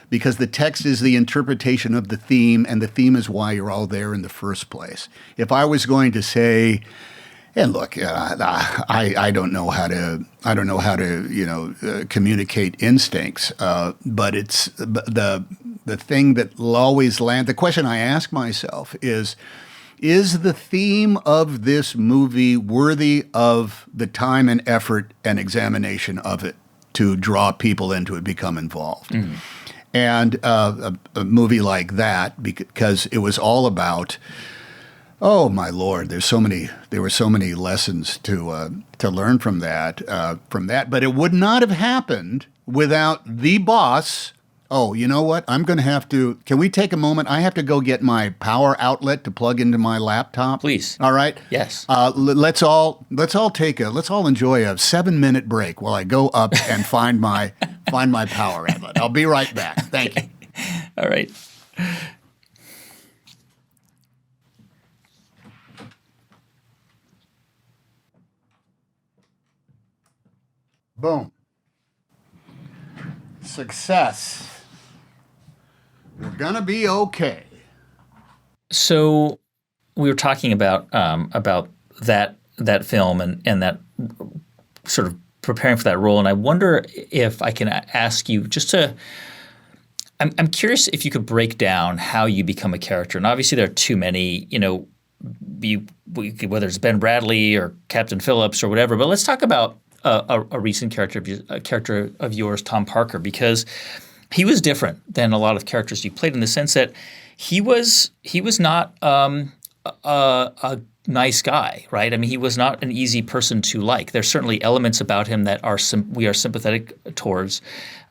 because the text is the interpretation of the theme, and the theme is why you're all there in the first place. If I was going to say, and look, I don't know how to communicate instincts, but it's the thing that will always land. The question I ask myself is the theme of this movie worthy of the time and effort and examination of it to draw people into it, become involved? Mm-hmm. And a movie like that, because it was all about, oh my Lord, there were so many lessons to learn from that. But it would not have happened without the boss. Oh, you know what? Can we take a moment? I have to go get my power outlet to plug into my laptop. Please. All right? Yes. Let's all enjoy a 7-minute break while I go up and find my power outlet. I'll be right back. Thank you. All right. Boom. Success. We're gonna be okay. So we were talking about that film and that sort of preparing for that role, and I wonder if I can ask you just to. I'm curious if you could break down how you become a character, and obviously there are too many, whether it's Ben Bradley or Captain Phillips or whatever. But let's talk about a recent character of yours, Tom Parker, because he was different than a lot of characters you played in the sense that he was not a nice guy, right? I mean, he was not an easy person to like. There's certainly elements about him that we are sympathetic towards,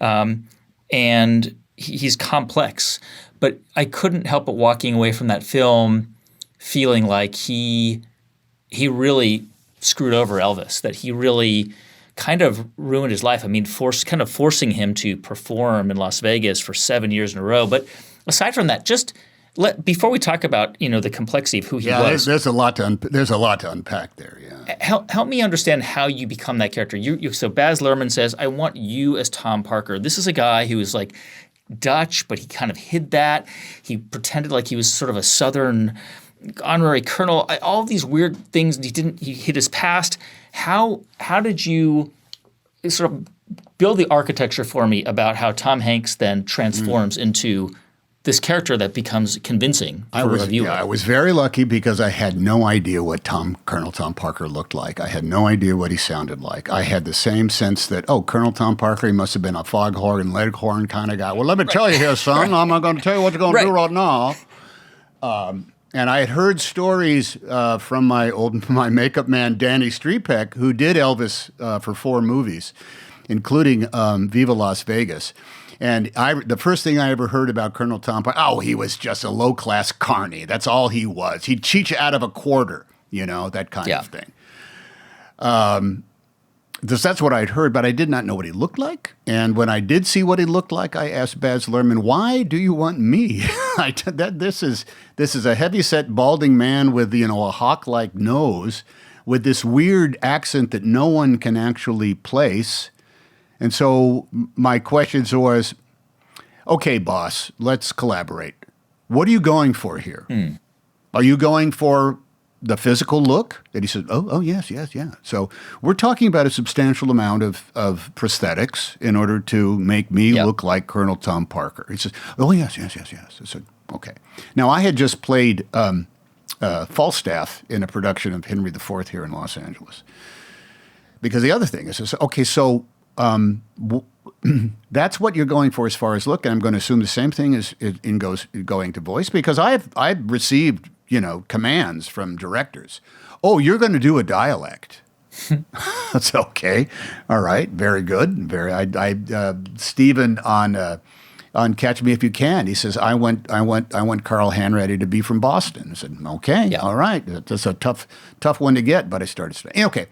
and he's complex. But I couldn't help but walking away from that film feeling like he really screwed over Elvis, that he really kind of ruined his life. I mean, forcing him to perform in Las Vegas for 7 years in a row. But aside from that, before we talk about the complexity of who he was, there's a lot to unpack there. Yeah, help me understand how you become that character. So Baz Luhrmann says, "I want you as Tom Parker." This is a guy who is like Dutch, but he kind of hid that. He pretended like he was sort of a Southern honorary colonel. All these weird things. He hid his past. How did you sort of build the architecture for me about how Tom Hanks then transforms into this character that becomes convincing for a viewer? Yeah, I was very lucky because I had no idea what Colonel Tom Parker looked like. I had no idea what he sounded like. I had the same sense that, Colonel Tom Parker, he must have been a foghorn, leghorn kind of guy. Well, let me tell you here, son, I'm not going to tell you what you're going to do right now. And I had heard stories from my makeup man, Danny Strepek, who did Elvis for 4 movies, including Viva Las Vegas. And the first thing I ever heard about Colonel Tom Parker, he was just a low-class carny. That's all he was. He'd cheat you out of a quarter, that kind of thing. That's what I'd heard, but I did not know what he looked like. And when I did see what he looked like, I asked Baz Luhrmann, "Why do you want me?" This is a heavy-set, balding man with a hawk-like nose, with this weird accent that no one can actually place. And so my questions was, "Okay, boss, let's collaborate. What are you going for here? Are you going for the physical look?" And he said, oh, yes. So we're talking about a substantial amount of prosthetics in order to make me look like Colonel Tom Parker. He says, "Oh, yes. I said, okay. Now, I had just played Falstaff in a production of Henry IV here in Los Angeles. Because the other thing is, okay, so that's what you're going for as far as look, and I'm going to assume the same thing is going to voice, because I've received commands from directors. Oh, you're going to do a dialect. That's okay. All right, very good. Stephen on Catch Me If You Can, he says, I want Carl Hanratty to be from Boston. I said, okay, all right. That's a tough one to get, but I started studying. Okay.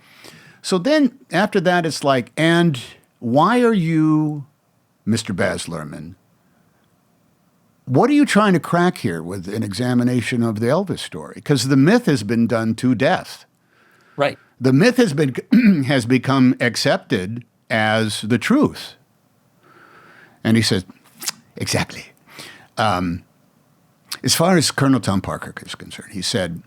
So then after that, it's like, and why are you, Mr. Baz Luhrmann, what are you trying to crack here with an examination of the Elvis story? Because the myth has been done to death. Right. The myth has become accepted as the truth. And he said, exactly. As far as Colonel Tom Parker is concerned, he said,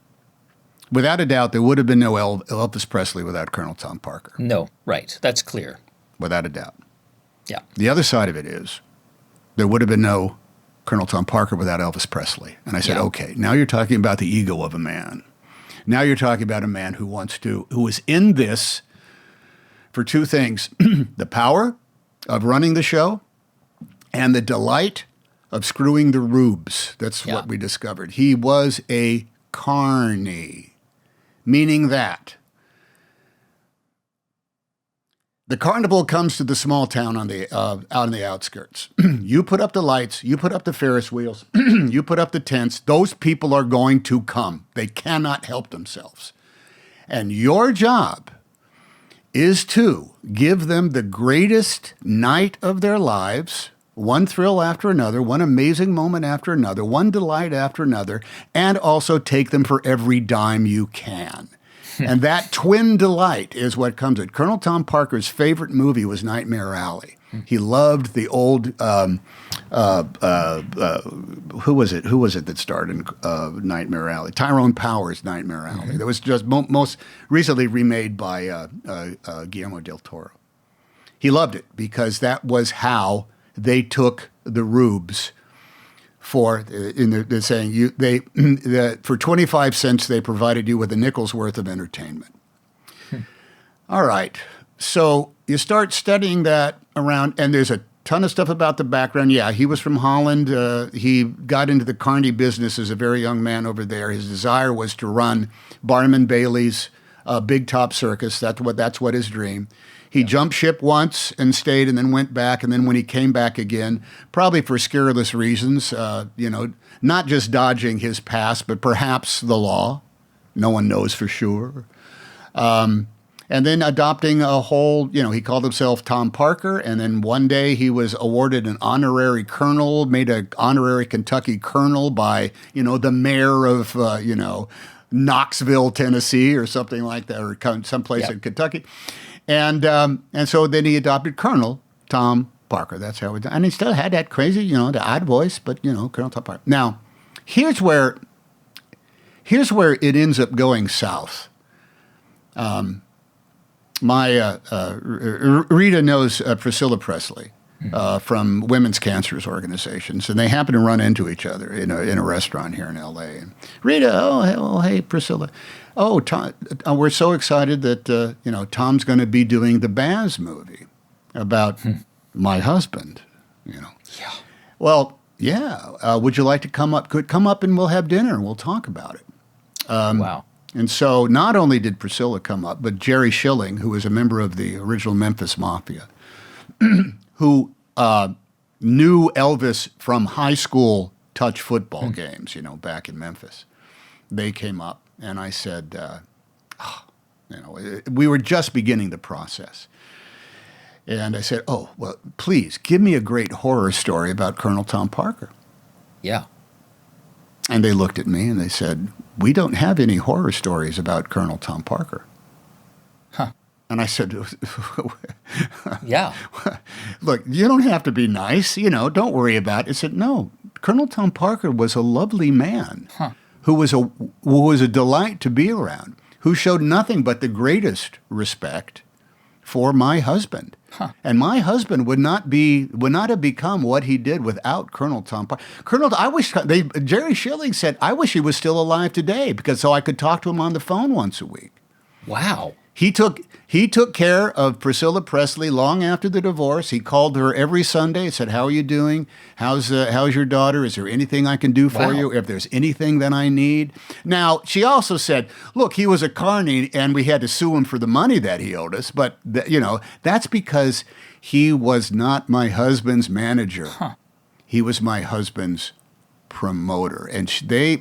without a doubt, there would have been no Elvis Presley without Colonel Tom Parker. No, right. That's clear. Without a doubt. Yeah. The other side of it is there would have been no Colonel Tom Parker without Elvis Presley. And I said, okay, now you're talking about the ego of a man. Now you're talking about a man who is in this for 2 things, the power of running the show and the delight of screwing the rubes. That's what we discovered. He was a carny, meaning that the carnival comes to the small town out on the outskirts. You put up the lights, you put up the Ferris wheels, you put up the tents. Those people are going to come. They cannot help themselves. And your job is to give them the greatest night of their lives, one thrill after another, one amazing moment after another, one delight after another, and also take them for every dime you can. And that twin delight is what comes at. Colonel Tom Parker's favorite movie was Nightmare Alley. He loved the old, who was it that starred in Nightmare Alley? Tyrone Power's Nightmare Alley. Mm-hmm. That was just most recently remade by Guillermo del Toro. He loved it because that was how they took the rubes. They're saying for 25 cents they provided you with a nickel's worth of entertainment. All right, so you start studying that around, and there's a ton of stuff about the background. Yeah, he was from Holland. He got into the carny business as a very young man over there. His desire was to run Barnum Bailey's Big Top Circus. That's what his dream. He jumped ship once and stayed, and then went back. And then when he came back again, probably for scurrilous reasons, not just dodging his past, but perhaps the law. No one knows for sure. And then adopting a whole, he called himself Tom Parker. And then one day he was awarded an honorary colonel, made an honorary Kentucky colonel by, the mayor of, Knoxville, Tennessee, or something like that, or someplace in Kentucky. And so then he adopted Colonel Tom Parker. That's how it done. And he still had that crazy, the odd voice, but, Colonel Tom Parker. Now, here's where it ends up going south. Rita knows Priscilla Presley from Women's Cancers Organizations, and they happen to run into each other in a restaurant here in L.A. And Rita, hey, Priscilla. Oh, Tom, we're so excited that, Tom's going to be doing the Baz movie about my husband, Yeah. Well, yeah. Would you like to come up? Come up and we'll have dinner and we'll talk about it. Wow. And so not only did Priscilla come up, but Jerry Schilling, who was a member of the original Memphis Mafia, who knew Elvis from high school touch football games, back in Memphis. They came up, and I said, we were just beginning the process. And I said, oh, well, please, give me a great horror story about Colonel Tom Parker. Yeah. And they looked at me and they said, we don't have any horror stories about Colonel Tom Parker. Huh. And I said, yeah. Look, you don't have to be nice, don't worry about it. I said, no, Colonel Tom Parker was a lovely man who was a delight to be around, who showed nothing but the greatest respect for my husband. And my husband would not have become what he did without Colonel Tom Parker. Jerry Schilling said, I wish he was still alive today so I could talk to him on the phone once a week. Wow. He took care of Priscilla Presley long after the divorce. He called her every Sunday and said, how are you doing? How's your daughter? Is there anything I can do for you? If there's anything that I need. Now, she also said, look, he was a carny and we had to sue him for the money that he owed us. But, that's because he was not my husband's manager. He was my husband's promoter. And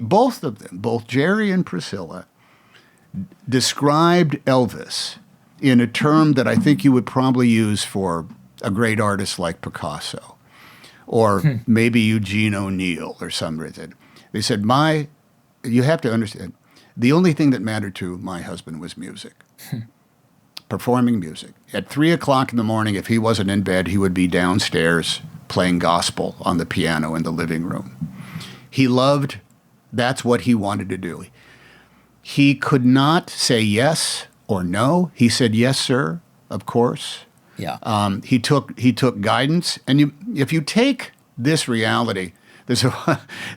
both of them, both Jerry and Priscilla, described Elvis in a term that I think you would probably use for a great artist like Picasso or maybe Eugene O'Neill or somebody. They said, you have to understand, the only thing that mattered to my husband was music, performing music. At 3 o'clock in the morning, if he wasn't in bed, he would be downstairs playing gospel on the piano in the living room. That's what he wanted to do. He could not say yes or no. He said, yes, sir, of course. Yeah. He took guidance. And if you take this reality, there's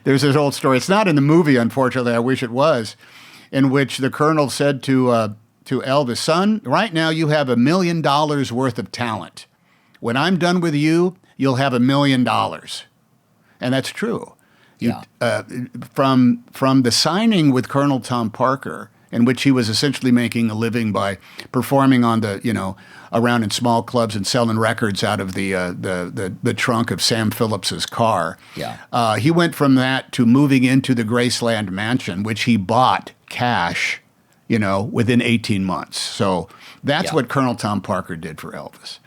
this old story. It's not in the movie, unfortunately. I wish it was, in which the colonel said to Elvis, son, right now you have $1 million worth of talent. When I'm done with you, you'll have $1 million. And that's true. Yeah. From the signing with Colonel Tom Parker, in which he was essentially making a living by performing on around in small clubs and selling records out of the trunk of Sam Phillips's car. Yeah. He went from that to moving into the Graceland mansion, which he bought cash, within 18 months. So that's what Colonel Tom Parker did for Elvis.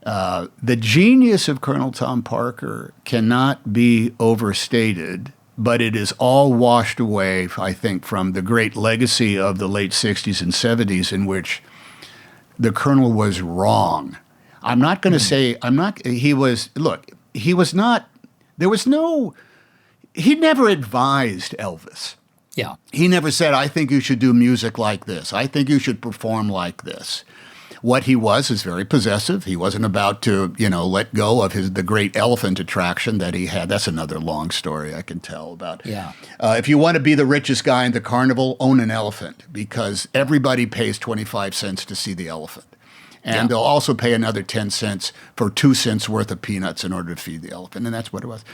The genius of Colonel Tom Parker cannot be overstated, but it is all washed away, I think, from the great legacy of the late 60s and 70s in which the colonel was wrong. I'm not going to say, he never advised Elvis. Yeah. He never said, I think you should do music like this. I think you should perform like this. What he was is very possessive. He wasn't about to, let go of the great elephant attraction that he had. That's another long story I can tell about. Yeah. If you want to be the richest guy in the carnival, own an elephant because everybody pays 25 cents to see the elephant. And they'll also pay another 10 cents for 2 cents worth of peanuts in order to feed the elephant. And that's what it was.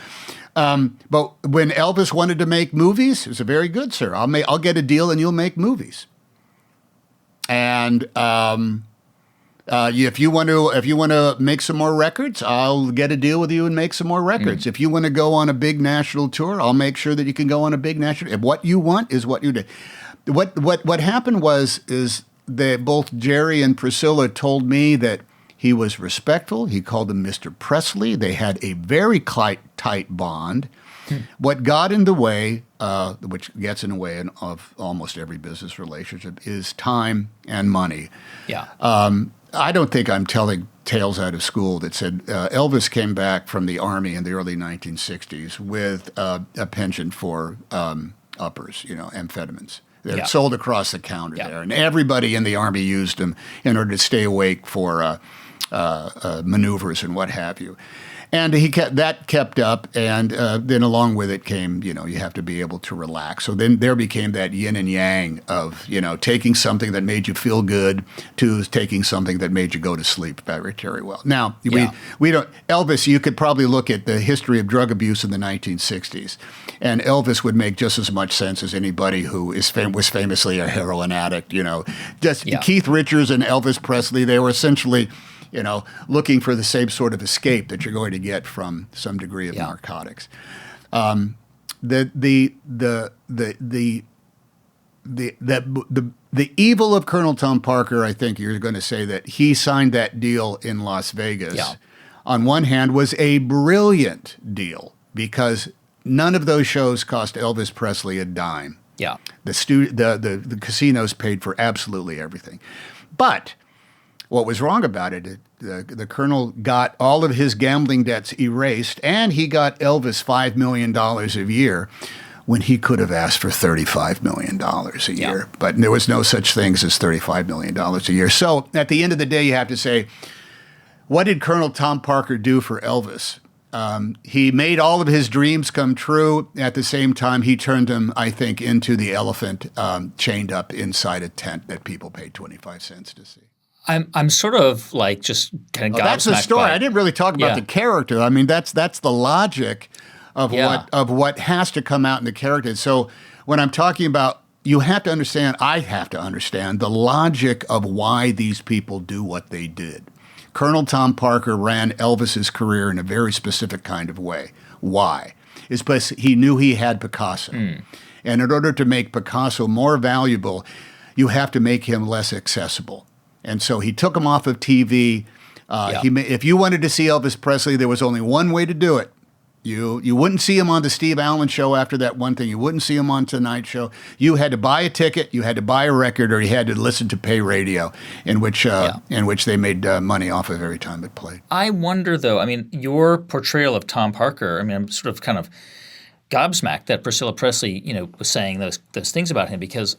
But when Elvis wanted to make movies, it was a very good, sir. I'll get a deal and you'll make movies. And if you want to make some more records, I'll get a deal with you and make some more records. If you want to go on a big national tour, I'll make sure that you can go on a big national. If what you want is what you do. What happened is that both Jerry and Priscilla told me that he was respectful. He called him Mr. Presley. They had a very tight bond. What got in the way, which gets in the way of almost every business relationship, is time and money. Yeah. I don't think I'm telling tales out of school that said Elvis came back from the Army in the early 1960s with a penchant for uppers, amphetamines. They're sold across the counter there. And everybody in the Army used them in order to stay awake for maneuvers and what have you. And he kept up, and then along with it came, you have to be able to relax. So then there became that yin and yang of, taking something that made you feel good to taking something that made you go to sleep very, very well. Now, we don't, Elvis, you could probably look at the history of drug abuse in the 1960s, and Elvis would make just as much sense as anybody who was famously a heroin addict, Keith Richards and Elvis Presley, they were essentially looking for the same sort of escape that you're going to get from some degree of narcotics. The evil of Colonel Tom Parker, I think you're going to say that he signed that deal in Las Vegas. On one hand, was a brilliant deal because none of those shows cost Elvis Presley a dime. Yeah, the casinos paid for absolutely everything, but what was wrong about it, the Colonel got all of his gambling debts erased, and he got Elvis $5 million a year when he could have asked for $35 million a year. But there was no such things as $35 million a year. So at the end of the day, you have to say, what did Colonel Tom Parker do for Elvis? He made all of his dreams come true. At the same time, he turned him, I think, into the elephant chained up inside a tent that people paid 25 cents to see. I'm sort of like just kind of gobsmacked. That's the story. I didn't really talk about the character. I mean, that's the logic of what has to come out in the character. So when I'm talking about, I have to understand the logic of why these people do what they did. Colonel Tom Parker ran Elvis's career in a very specific kind of way. Why? It's because he knew he had Picasso. And in order to make Picasso more valuable, you have to make him less accessible. And so he took him off of TV. If you wanted to see Elvis Presley, there was only one way to do it. You wouldn't see him on the Steve Allen show after that one thing. You wouldn't see him on Tonight Show. You had to buy a ticket, you had to buy a record, or you had to listen to pay radio, in which they made money off of every time it played. I wonder, though, I mean, your portrayal of Tom Parker, I mean, I'm sort of kind of gobsmacked that Priscilla Presley, was saying those things about him, because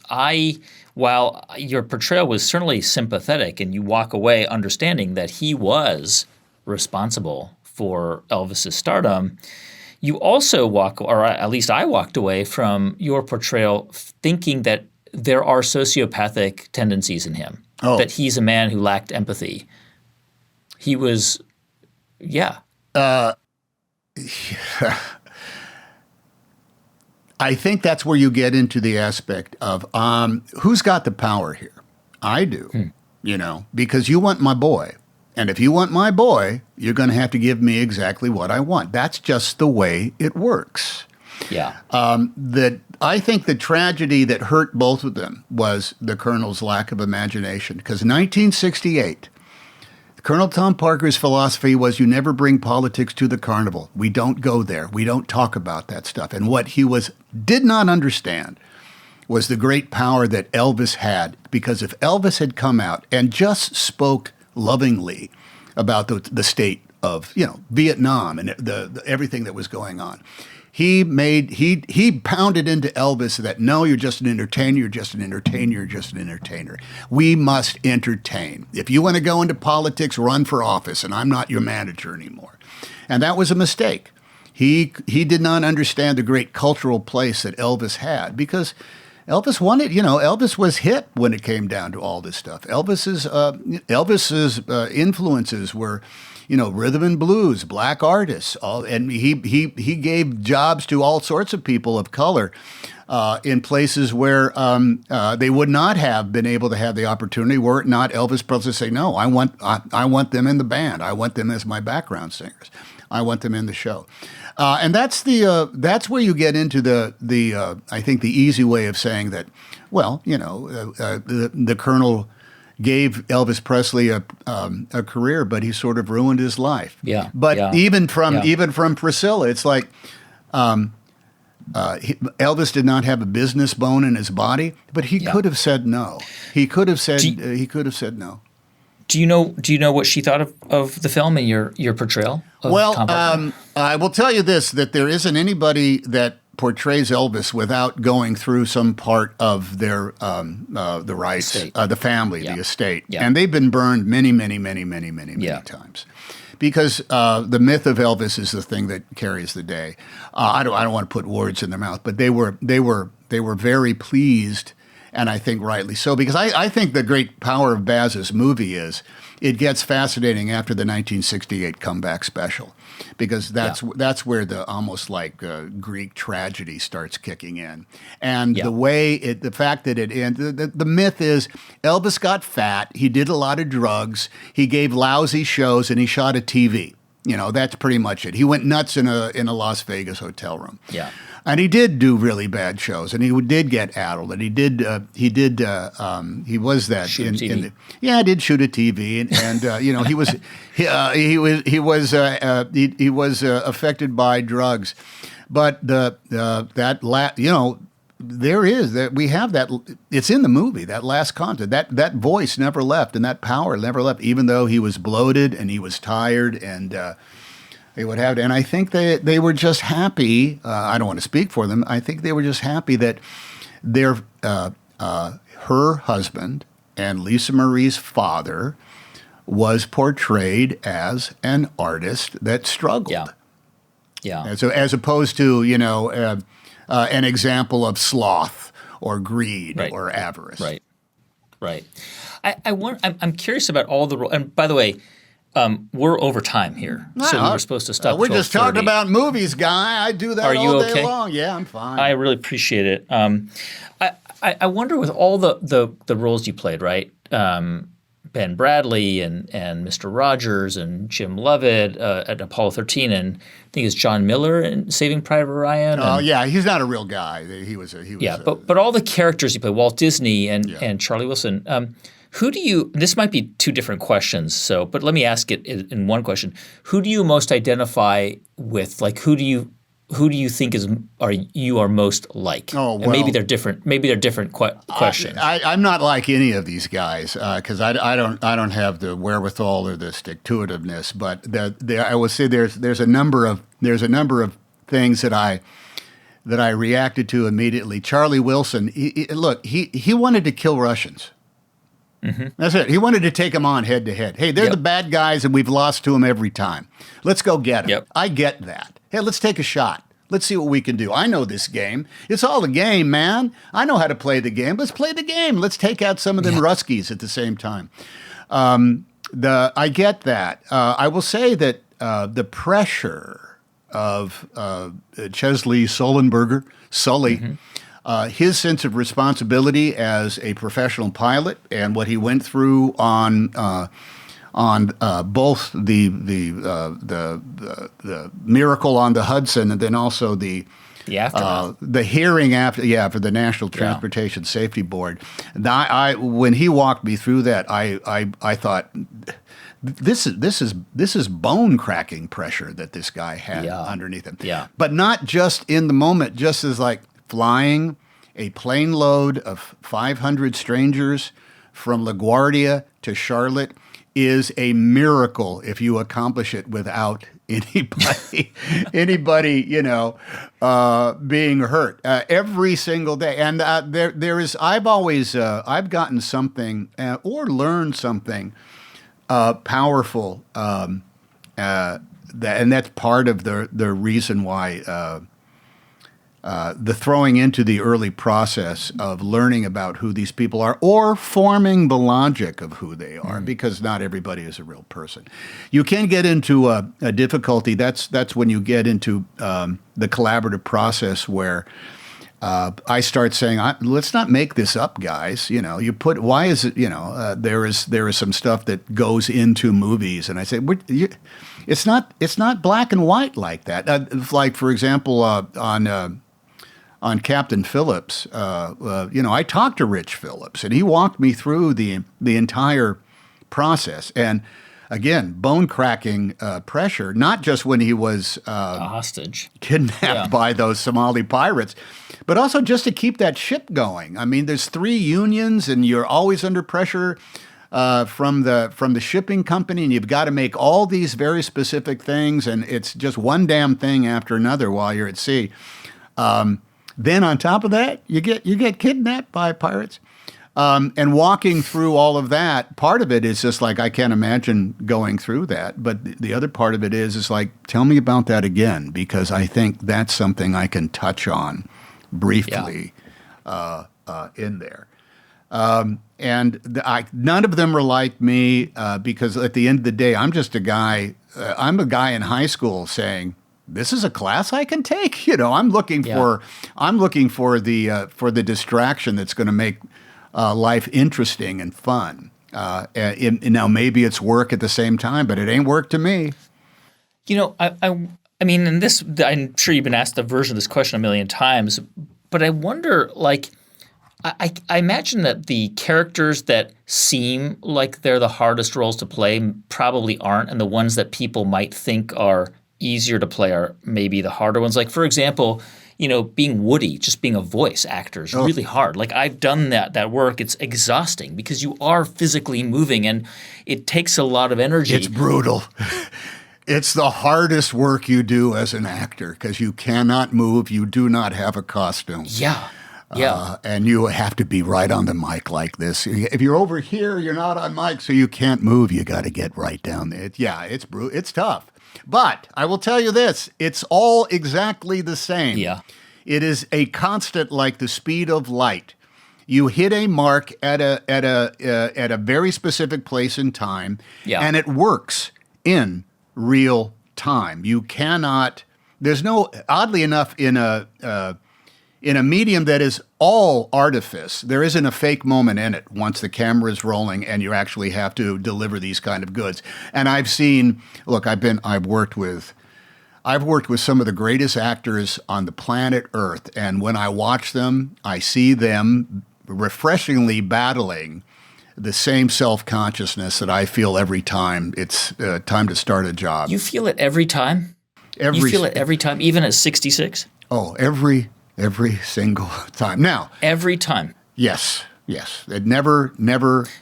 while your portrayal was certainly sympathetic and you walk away understanding that he was responsible for Elvis's stardom, you also or at least I walked away from your portrayal thinking that there are sociopathic tendencies in him, that he's a man who lacked empathy. He was, I think that's where you get into the aspect of who's got the power here? I do, because you want my boy. And if you want my boy, you're going to have to give me exactly what I want. That's just the way it works. Yeah. I think the tragedy that hurt both of them was the Colonel's lack of imagination. Because 1968, Colonel Tom Parker's philosophy was you never bring politics to the carnival. We don't go there. We don't talk about that stuff. And what he did not understand was the great power that Elvis had. Because if Elvis had come out and just spoke lovingly about the state of Vietnam and the everything that was going on, he pounded into Elvis that no, you're just an entertainer, you're just an entertainer, you're just an entertainer. We must entertain. If you want to go into politics, run for office, and I'm not your manager anymore. And that was a mistake. He did not understand the great cultural place that Elvis had, because Elvis wanted, Elvis was hip when it came down to all this stuff. Elvis's influences were, rhythm and blues, black artists, and he gave jobs to all sorts of people of color in places where they would not have been able to have the opportunity were it not Elvis Presley say, no, I want them in the band. I want them as my background singers. I want them in the show. And that's where you get into the I think the easy way of saying that, well, the Colonel gave Elvis Presley a career, but he sort of ruined his life. Yeah. But even from Priscilla, it's like Elvis did not have a business bone in his body, but he could have said no. He could have said no. Do you know what she thought of the film and your portrayal of Tom Parker? I will tell you this, that there isn't anybody that portrays Elvis without going through some part of their the rights, the family, the estate. Yeah. And they've been burned many times. Because the myth of Elvis is the thing that carries the day. I don't want to put words in their mouth, but they were very pleased, and I think rightly so, because I think the great power of Baz's movie is it gets fascinating after the 1968 comeback special, because that's where the almost like Greek tragedy starts kicking in, and the fact that it ended. The myth is Elvis got fat, he did a lot of drugs, he gave lousy shows, and he shot a TV. That's pretty much it. He went nuts in a Las Vegas hotel room. Yeah. And he did do really bad shows, and he did get addled, and he was that shoot a TV. He did shoot a TV, and he was affected by drugs, but we have that. It's in the movie. That last concert, that voice never left, and that power never left, even though he was bloated and he was tired, and they would have. And I think they were just happy. I don't want to speak for them. I think they were just happy that her husband and Lisa Marie's father was portrayed as an artist that struggled. Yeah. And so, as opposed to an example of sloth or greed or avarice. Right. I'm curious about all the roles. And by the way, we're over time here, so we were supposed to stop. We're just talking about movies, Guy. I do that all day long. Yeah, I'm fine. I really appreciate it. I wonder, with all the roles you played, right? Ben Bradley and Mr. Rogers and Jim Lovett at Apollo 13, and I think it's John Miller in Saving Private Ryan. Oh yeah, he's not a real guy. He was. But all the characters you played, Walt Disney and Charlie Wilson. Who do you? This might be two different questions. But let me ask it in one question. Who do you most identify with? Like, who do you think you are most like? Oh, well, and maybe they're different. Maybe they're different questions. I'm not like any of these guys because I don't have the wherewithal or the stick-to-itiveness. But I will say there's a number of things that I reacted to immediately. Charlie Wilson. He wanted to kill Russians. Mm-hmm. That's it. He wanted to take them on head to head. Hey, they're the bad guys, and we've lost to them every time. Let's go get them. Yep. I get that. Hey, let's take a shot. Let's see what we can do. I know this game. It's all a game, man. I know how to play the game. Let's play the game. Let's take out some of them Ruskies at the same time. I get that. I will say that the pressure of Chesley Sullenberger, Sully, his sense of responsibility as a professional pilot and what he went through on both the Miracle on the Hudson and then also the hearing after for the National Transportation Safety Board. When he walked me through that, I thought this is bone cracking pressure that this guy had underneath him. Yeah. But not just in the moment, just as like flying a plane load of 500 strangers from LaGuardia to Charlotte is a miracle if you accomplish it without anybody being hurt every single day. And there is I've gotten something or learned something powerful and that's part of the reason why the throwing into the early process of learning about who these people are or forming the logic of who they are, because not everybody is a real person. You can get into a difficulty. That's when you get into the collaborative process where I start saying, let's not make this up, guys. Why is it, there is some stuff that goes into movies. And I say, it's not black and white like that. Like, for example, on Captain Phillips, I talked to Rich Phillips, and he walked me through the entire process. And again, bone-cracking pressure, not just when he was a hostage, kidnapped by those Somali pirates, but also just to keep that ship going. I mean, there's 3 unions, and you're always under pressure from the shipping company, and you've got to make all these very specific things, and it's just one damn thing after another while you're at sea. Then on top of that, you get kidnapped by pirates. And walking through all of that, part of it is just like, I can't imagine going through that. But the other part of it is like, tell me about that again, because I think that's something I can touch on briefly in there. None of them are like me because at the end of the day, I'm just a guy. I'm a guy in high school saying, this is a class I can take. I'm looking for the distraction that's going to make life interesting and fun. Now maybe it's work at the same time, but it ain't work to me. I mean, and this, I'm sure you've been asked the version of this question a million times, but I wonder, like, I imagine that the characters that seem like they're the hardest roles to play probably aren't, and the ones that people might think are easier to play are maybe the harder ones. Like, for example, being Woody, just being a voice actor is really hard. Like, I've done that work. It's exhausting because you are physically moving and it takes a lot of energy. It's brutal. It's the hardest work you do as an actor because you cannot move. You do not have a costume. Yeah. And you have to be right on the mic like this. If you're over here, you're not on mic, so you can't move. You got to get right down there. It's brutal. It's tough. But I will tell you this, it's all exactly the same. Yeah. It is a constant like the speed of light. You hit a mark at a very specific place in time, and it works in real time. You cannot, there's no, oddly enough, in a medium that is all artifice, there isn't a fake moment in it once the camera is rolling and you actually have to deliver these kind of goods. And I've seen, look, I've worked with some of the greatest actors on the planet Earth. And when I watch them, I see them refreshingly battling the same self-consciousness that I feel every time it's time to start a job. You feel it every time? You feel it every time, even at 66? Oh, every single time. Now, every time. Yes. It never,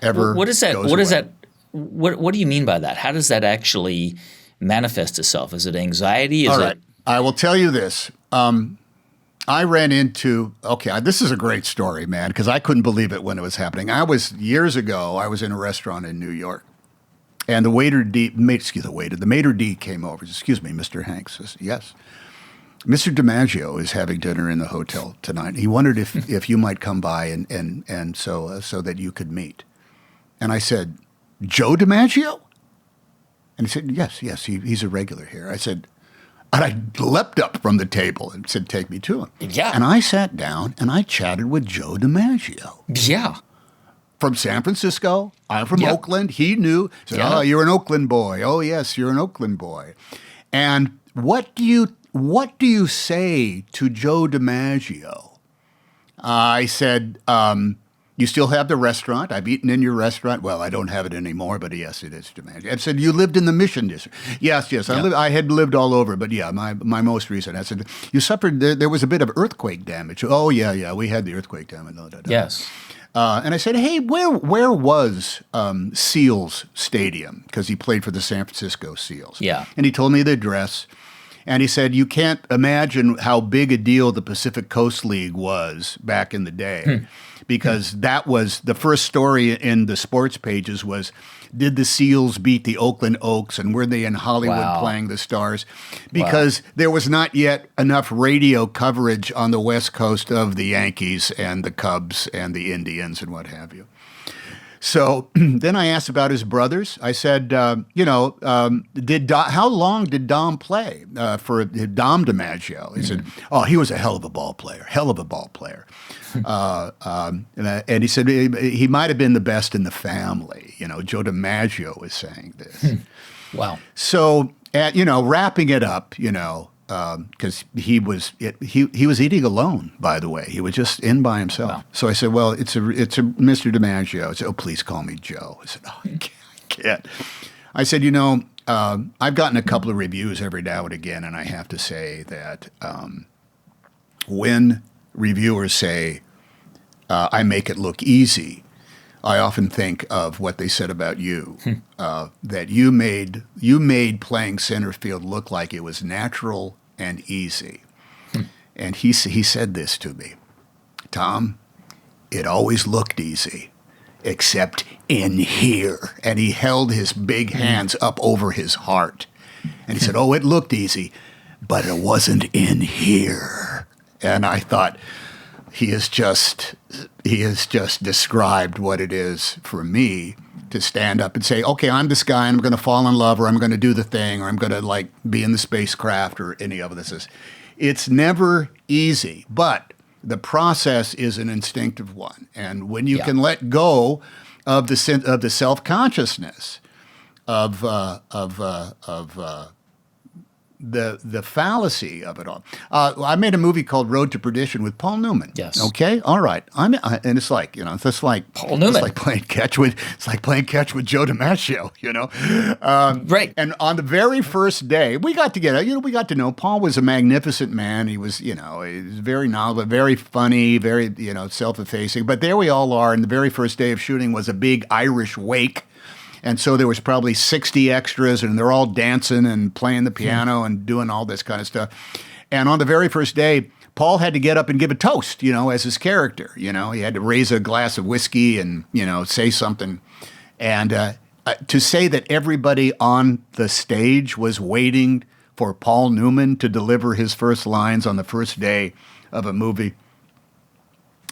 ever. What is that? Goes what away. is that? What do you mean by that? How does that actually manifest itself? Is it anxiety? All right. I will tell you this. I ran into, this is a great story, man, because I couldn't believe it when it was happening. Years ago, I was in a restaurant in New York, and the maitre d' came over. Excuse me, Mr. Hanks. Says, yes. Mr. Dimaggio is having dinner in the hotel tonight. He wondered if you might come by and so that you could meet. And I said, Joe Dimaggio? And he said, yes, he's a regular here. I said, and I leapt up from the table and said, take me to him. Yeah. And I sat down and I chatted with Joe Dimaggio. Yeah. From San Francisco. I'm from Oakland. He knew. Said, oh, you're an Oakland boy. Oh, yes, you're an Oakland boy. And what do you say to Joe Dimaggio? I said, you still have the restaurant. I've eaten in your restaurant. Well, I don't have it anymore, but yes, it is Dimaggio. I said, you lived in the Mission District. Yes. Yeah. I had lived all over, but my most recent. I said, you suffered, there was a bit of earthquake damage. Oh, yeah, we had the earthquake damage. Yes. And I said, hey, where was Seals Stadium? Because he played for the San Francisco Seals. Yeah. And he told me the address. And he said, you can't imagine how big a deal the Pacific Coast League was back in the day, because that was the first story in the sports pages was, did the Seals beat the Oakland Oaks, and were they in Hollywood playing the Stars? Because there was not yet enough radio coverage on the West Coast of the Yankees and the Cubs and the Indians and what have you. So then I asked about his brothers. I said, how long did Dom play for Dom Dimaggio? He said, oh, he was a hell of a ball player. And he said he might have been the best in the family. Joe Dimaggio was saying this. Wow. So, wrapping it up, because he was eating alone, by the way. He was just in by himself. Wow. So I said, well, it's a Mr. Dimaggio. I said, oh, please call me Joe. I said, oh, I can't. I said, I've gotten a couple of reviews every now and again, and I have to say that when reviewers say, I make it look easy, I often think of what they said about you, that you made playing center field look like it was natural and easy. And he said this to me, Tom, it always looked easy, except in here. And he held his big hands up over his heart. And he said, oh, it looked easy, but it wasn't in here. And I thought, he has just described what it is for me to stand up and say, okay, I'm this guy and I'm going to fall in love, or I'm going to do the thing, or I'm going to be in the spacecraft, or any of this. It's never easy, but the process is an instinctive one. And when you can let go of the self-consciousness of the fallacy of it all. I made a movie called Road to Perdition with Paul Newman. Yes. Okay. All right. And it's like, it's just like Paul Newman. It's like playing catch with Joe Dimaggio. Right. And on the very first day, we got together. We got to know Paul was a magnificent man. He was, he was very novel, very funny, very self-effacing. But there we all are. And the very first day of shooting was a big Irish wake. And so there was probably 60 extras, and they're all dancing and playing the piano and doing all this kind of stuff. And on the very first day, Paul had to get up and give a toast, as his character. He had to raise a glass of whiskey and, say something. And to say that everybody on the stage was waiting for Paul Newman to deliver his first lines on the first day of a movie.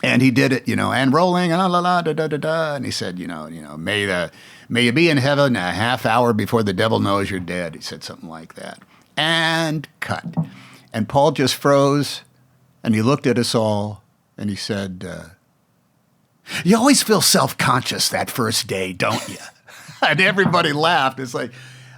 And he did it, and rolling, and la la da da da da. And he said, may you be in heaven a half hour before the devil knows you're dead. He said something like that. And cut. And Paul just froze, and he looked at us all, and he said, you always feel self-conscious that first day, don't you? And everybody laughed. It's like,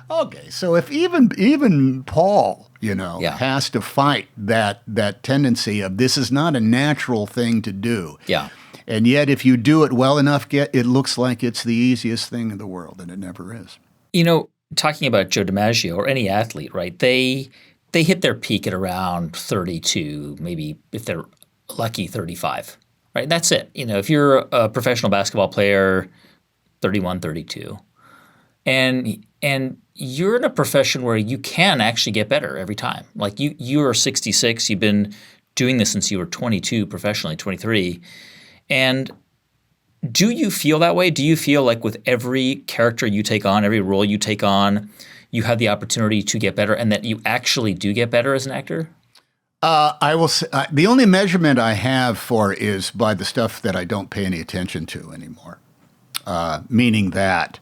okay, so if even Paul, has to fight that tendency of this is not a natural thing to do. Yeah. And yet if you do it well enough, it looks like it's the easiest thing in the world, and it never is. Talking about Joe Dimaggio or any athlete, right? They hit their peak at around 32, maybe if they're lucky 35, right? That's it. If you're a professional basketball player, 31, 32. And you're in a profession where you can actually get better every time. Like you are 66. You've been doing this since you were 22 professionally, 23. And do you feel that way? Do you feel like with every character you take on, every role you take on, you have the opportunity to get better, and that you actually do get better as an actor? I will say, the only measurement I have for is by the stuff that I don't pay any attention to anymore. Meaning that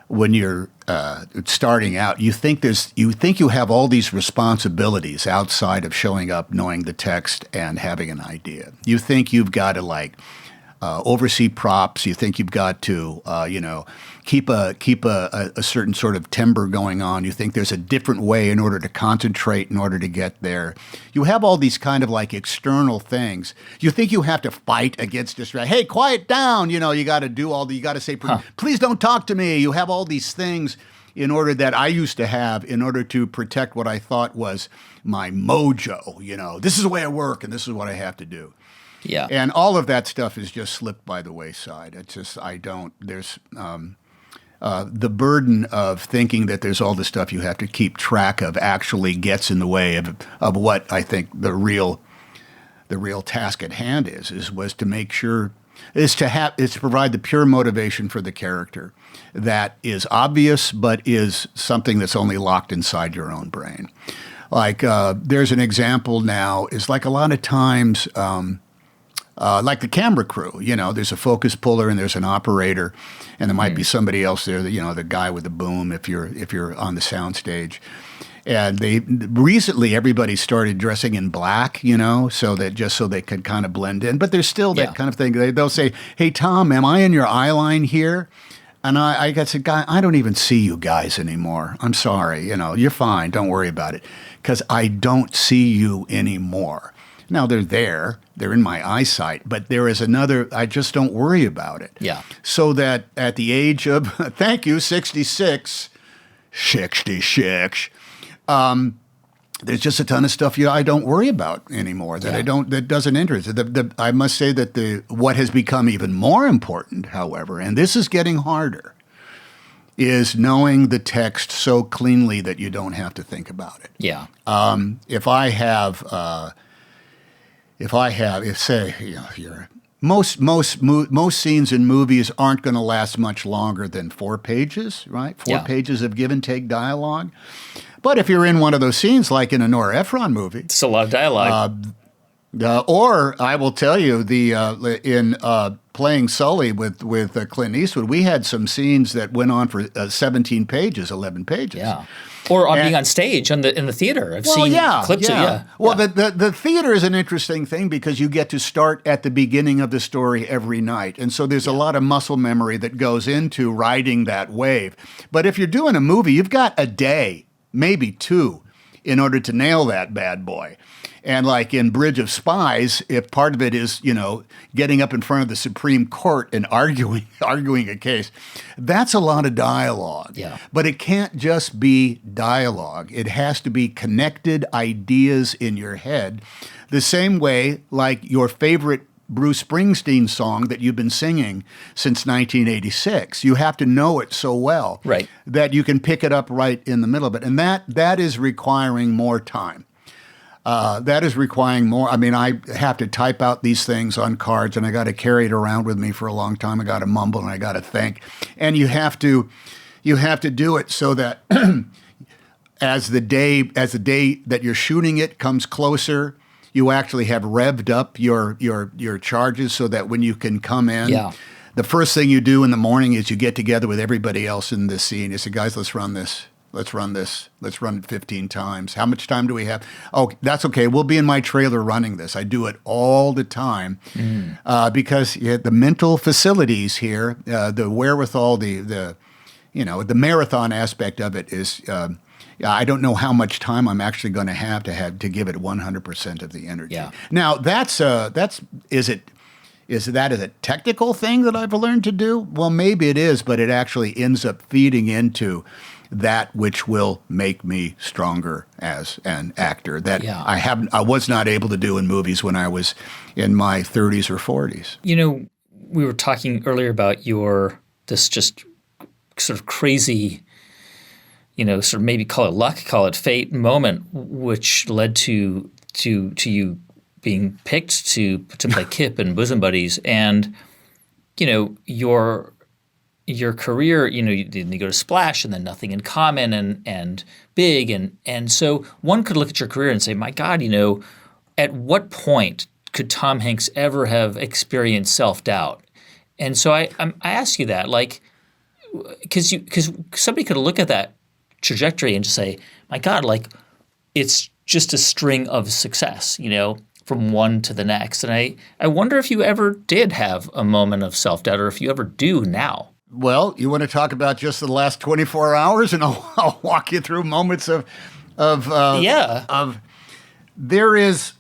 when you're starting out, you think you have all these responsibilities outside of showing up, knowing the text, and having an idea. You think you've got to oversee props. You think you've got to keep a certain sort of timbre going on. You think there's a different way in order to concentrate, in order to get there. You have all these kind of external things. You think you have to fight against distraction. Hey, quiet down. You got to do all you got to say, please don't talk to me. You have all these things in order that I used to have in order to protect what I thought was my mojo. This is the way I work and this is what I have to do. Yeah. And all of that stuff is just slipped by the wayside. It's just, the burden of thinking that there's all this stuff you have to keep track of actually gets in the way of what I think the real task at hand was to make sure is to provide the pure motivation for the character that is obvious but is something that's only locked inside your own brain. Like there's an example now is like a lot of times. Like the camera crew, there's a focus puller and there's an operator, and there might be somebody else there, the guy with the boom if you're on the sound stage. And recently everybody started dressing in black, so they could kind of blend in. But there's still that kind of thing. They'll say, "Hey Tom, am I in your eye line here?" And I got to guy, I don't even see you guys anymore. I'm sorry, you're fine. Don't worry about it, because I don't see you anymore. Now, they're in my eyesight, but there is another, I just don't worry about it. Yeah. So that at the age of, thank you, 66, there's just a ton of stuff I don't worry about anymore that doesn't interest. I must say that what has become even more important, however, and this is getting harder, is knowing the text so cleanly that you don't have to think about it. Yeah. Most scenes in movies aren't going to last much longer than 4 pages, right? 4 pages of give and take dialogue. But if you're in one of those scenes, like in a Nora Ephron movie, it's a lot of dialogue. Or I will tell you, in playing Sully with Clint Eastwood, we had some scenes that went on for 17 pages, 11 pages. Yeah. Or being on stage in the theater. I've seen clips of it. Well, the theater is an interesting thing because you get to start at the beginning of the story every night. And so there's a lot of muscle memory that goes into riding that wave. But if you're doing a movie, you've got a day, maybe 2, in order to nail that bad boy. And like in Bridge of Spies, if part of it is, getting up in front of the Supreme Court and arguing a case, that's a lot of dialogue. Yeah. But it can't just be dialogue. It has to be connected ideas in your head, the same way like your favorite Bruce Springsteen song that you've been singing since 1986. You have to know it so well that you can pick it up right in the middle of it. And that is requiring more time. That is requiring more. I mean, I have to type out these things on cards, and I got to carry it around with me for a long time. I got to mumble and I got to think, and you have to do it so that as the day that you're shooting it comes closer, you actually have revved up your charges so that when you can come in. Yeah. The first thing you do in the morning is you get together with everybody else in the scene. You say, "Guys, let's run this. Let's run this. Let's run it 15 times. How much time do we have?" "Oh, that's okay. We'll be in my trailer running this." I do it all the time because the mental facilities here, the wherewithal, the marathon aspect of it is. I don't know how much time I'm actually going to have to give it 100% of the energy. Yeah. Now is that a technical thing that I've learned to do? Well, maybe it is, but it actually ends up feeding into that which will make me stronger as an actor that I was not able to do in movies when I was in my 30s or 40s. We were talking earlier about this just sort of crazy, sort of maybe call it luck, call it fate moment, which led to you being picked to play Kip in Bosom Buddies, and your career, you go to Splash and then Nothing in Common and Big, and so one could look at your career and say, my God, at what point could Tom Hanks ever have experienced self-doubt? And so I ask you that, like, because somebody could look at that trajectory and just say, my God, like, it's just a string of success, from one to the next. And I wonder if you ever did have a moment of self-doubt, or if you ever do now. Well, you want to talk about just the last 24 hours, and I'll walk you through moments of there is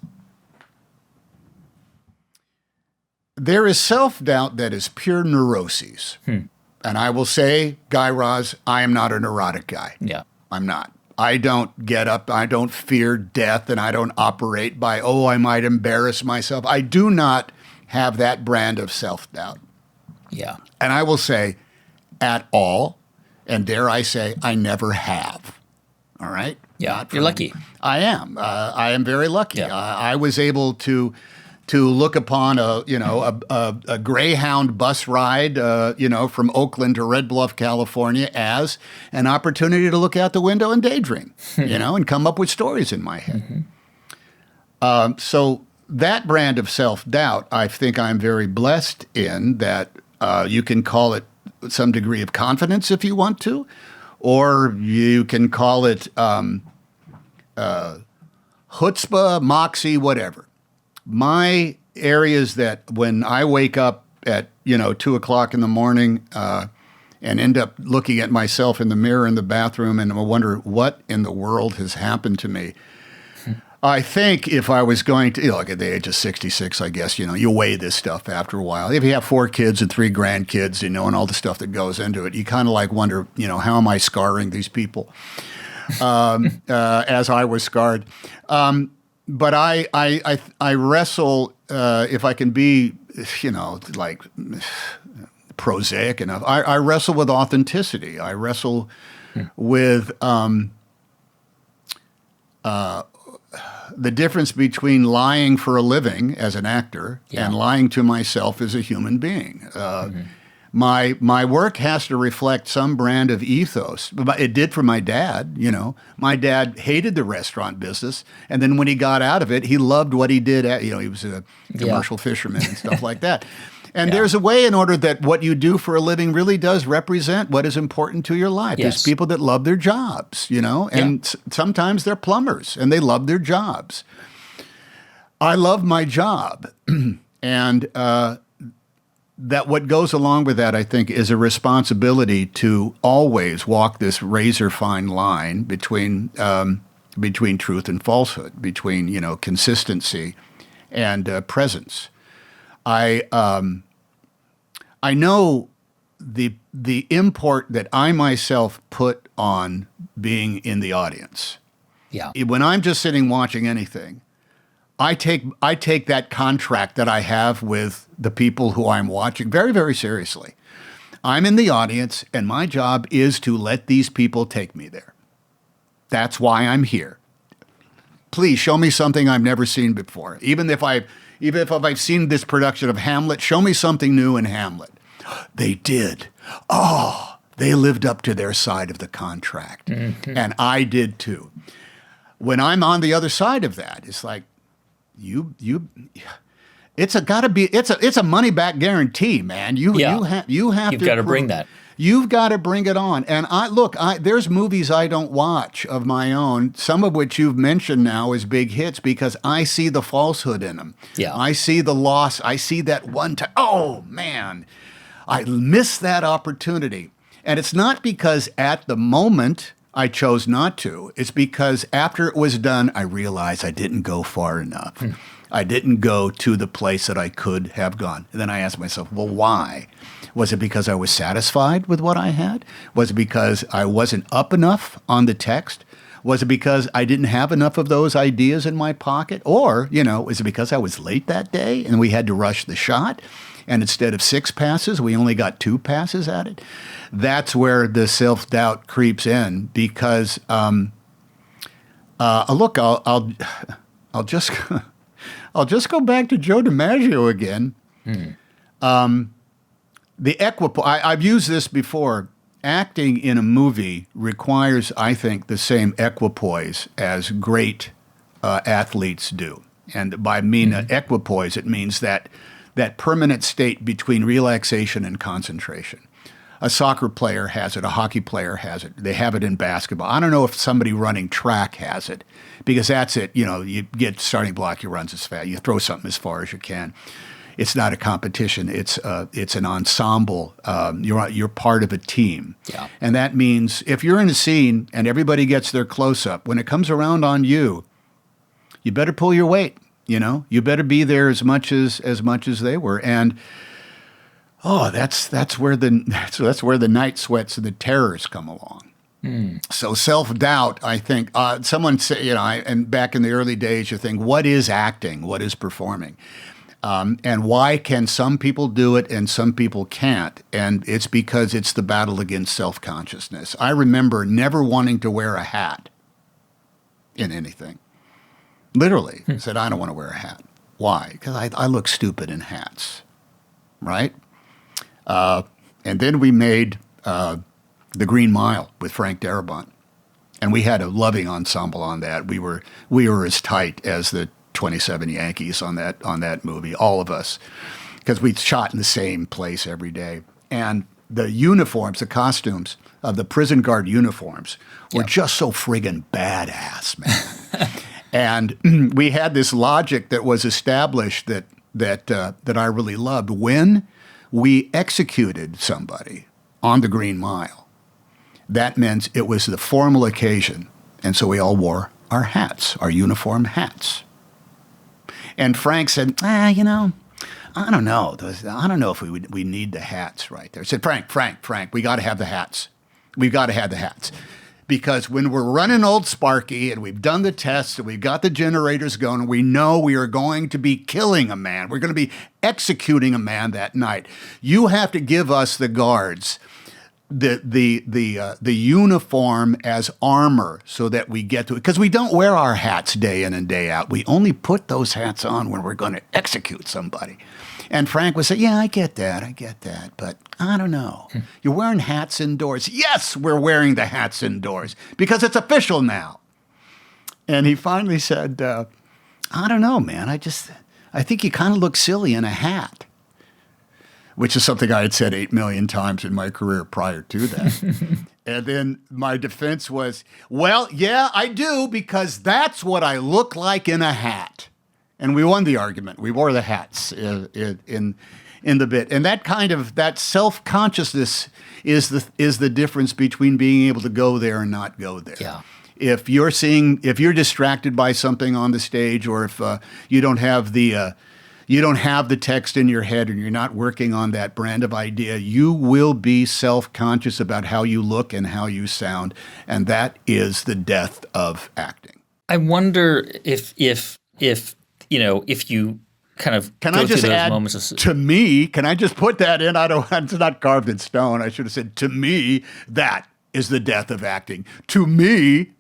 self-doubt that is pure neuroses. And I will say, Guy Raz, I am not a neurotic guy. Yeah. I'm not. I don't get up, I don't fear death, and I don't operate by, I might embarrass myself. I do not have that brand of self-doubt. Yeah. And I will say, at all, And dare I say, I never have. All right? Yeah, you're lucky. I am. I am very lucky. Yeah. I was able to look upon a Greyhound bus ride, from Oakland to Red Bluff, California, as an opportunity to look out the window and daydream, and come up with stories in my head. So that brand of self-doubt, I think I'm very blessed in that. You can call it some degree of confidence if you want to, or you can call it chutzpah, moxie, whatever. My areas that when I wake up at 2:00 in the morning and end up looking at myself in the mirror in the bathroom and I wonder what in the world has happened to me. I think if I was going to, like at the age of 66, I guess, you weigh this stuff after a while. If you have 4 kids and 3 grandkids, and all the stuff that goes into it, you kind of like wonder, how am I scarring these people as I was scarred? But I wrestle, if I can be, like prosaic enough, I wrestle with authenticity. I wrestle with the difference between lying for a living as an actor and lying to myself as a human being. My work has to reflect some brand of ethos. It did for my dad, My dad hated the restaurant business, and then when he got out of it, he loved what he did. He was a commercial fisherman and stuff like that. And there's a way in order that what you do for a living really does represent what is important to your life. There's people that love their jobs, and sometimes they're plumbers and they love their jobs. I love my job. And that what goes along with that, I think, is a responsibility to always walk this razor fine line between truth and falsehood, between, consistency and presence. I know the import that I myself put on being in the audience. Yeah. When I'm just sitting watching anything, I take that contract that I have with the people who I'm watching very, very seriously. I'm in the audience, and my job is to let these people take me there. That's why I'm here. Please show me something I've never seen before. Even if I've seen this production of Hamlet, show me something new in Hamlet. They did. Oh, they lived up to their side of the contract. And I did too. When I'm on the other side of that, it's like, it's a money back guarantee, man. You've got to bring that. You've got to bring it on. And there's movies I don't watch of my own, some of which you've mentioned now as big hits, because I see the falsehood in them. Yeah. I see the loss. I see that one time. Oh, man, I missed that opportunity. And it's not because at the moment I chose not to. It's because after it was done, I realized I didn't go far enough. I didn't go to the place that I could have gone. And then I asked myself, well, why? Was it because I was satisfied with what I had? Was it because I wasn't up enough on the text? Was it because I didn't have enough of those ideas in my pocket? Or, is it because I was late that day and we had to rush the shot? And instead of 6 passes, we only got 2 passes at it? That's where the self-doubt creeps in because, I'll just go back to Joe Dimaggio again. The I've used this before. Acting in a movie requires, I think, the same equipoise as great athletes do. And by equipoise, it means that permanent state between relaxation and concentration. A soccer player has it. A hockey player has it. They have it in basketball. I don't know if somebody running track has it, because that's it. You get starting block, you run as fast. You throw something as far as you can. It's not a competition. It's an ensemble. You're part of a team. Yeah. And that means if you're in a scene and everybody gets their close-up, when it comes around on you, you better pull your weight. You better be there as much as they were. And that's where the night sweats and the terrors come along. So self-doubt, I think, someone said, and back in the early days, you think, what is acting? What is performing? And why can some people do it and some people can't? And it's because it's the battle against self-consciousness. I remember never wanting to wear a hat in anything. Literally, I said, I don't want to wear a hat. Why? Because I look stupid in hats, right? And then we made The Green Mile with Frank Darabont. And we had a loving ensemble on that. We were as tight as the 27 Yankees on that movie, all of us, because we shot in the same place every day. And the uniforms, the costumes of the prison guard uniforms were just so friggin' badass, man. And we had this logic that was established that I really loved. When we executed somebody on the Green Mile, that meant it was the formal occasion. And so we all wore our hats, our uniform hats. And Frank said, I don't know. I don't know if we need the hats right there. I said, Frank, we got to have the hats. We've got to have the hats. Because when we're running Old Sparky and we've done the tests and we've got the generators going, we know we are going to be killing a man. We're going to be executing a man that night. You have to give us the guards the uniform as armor so that we get to it. Because we don't wear our hats day in and day out. We only put those hats on when we're going to execute somebody. And Frank would say, yeah, I get that, but I don't know. You're wearing hats indoors. Yes, we're wearing the hats indoors because it's official now. And he finally said, I don't know, man. I think you kind of look silly in a hat, which is something I had said 8 million times in my career prior to that. And then my defense was, well, yeah, I do, because that's what I look like in a hat. And we won the argument. We wore the hats in the bit. And that self-consciousness is the difference between being able to go there and not go there. Yeah. If you're distracted by something on the stage, or if you don't have the text in your head and you're not working on that brand of idea, you will be self-conscious about how you look and how you sound. And that is the death of acting. I wonder if you kind of can go I just through those add, moments of, to me, can I just put that in? It's not carved in stone. I should have said, to me, that is the death of acting. To me.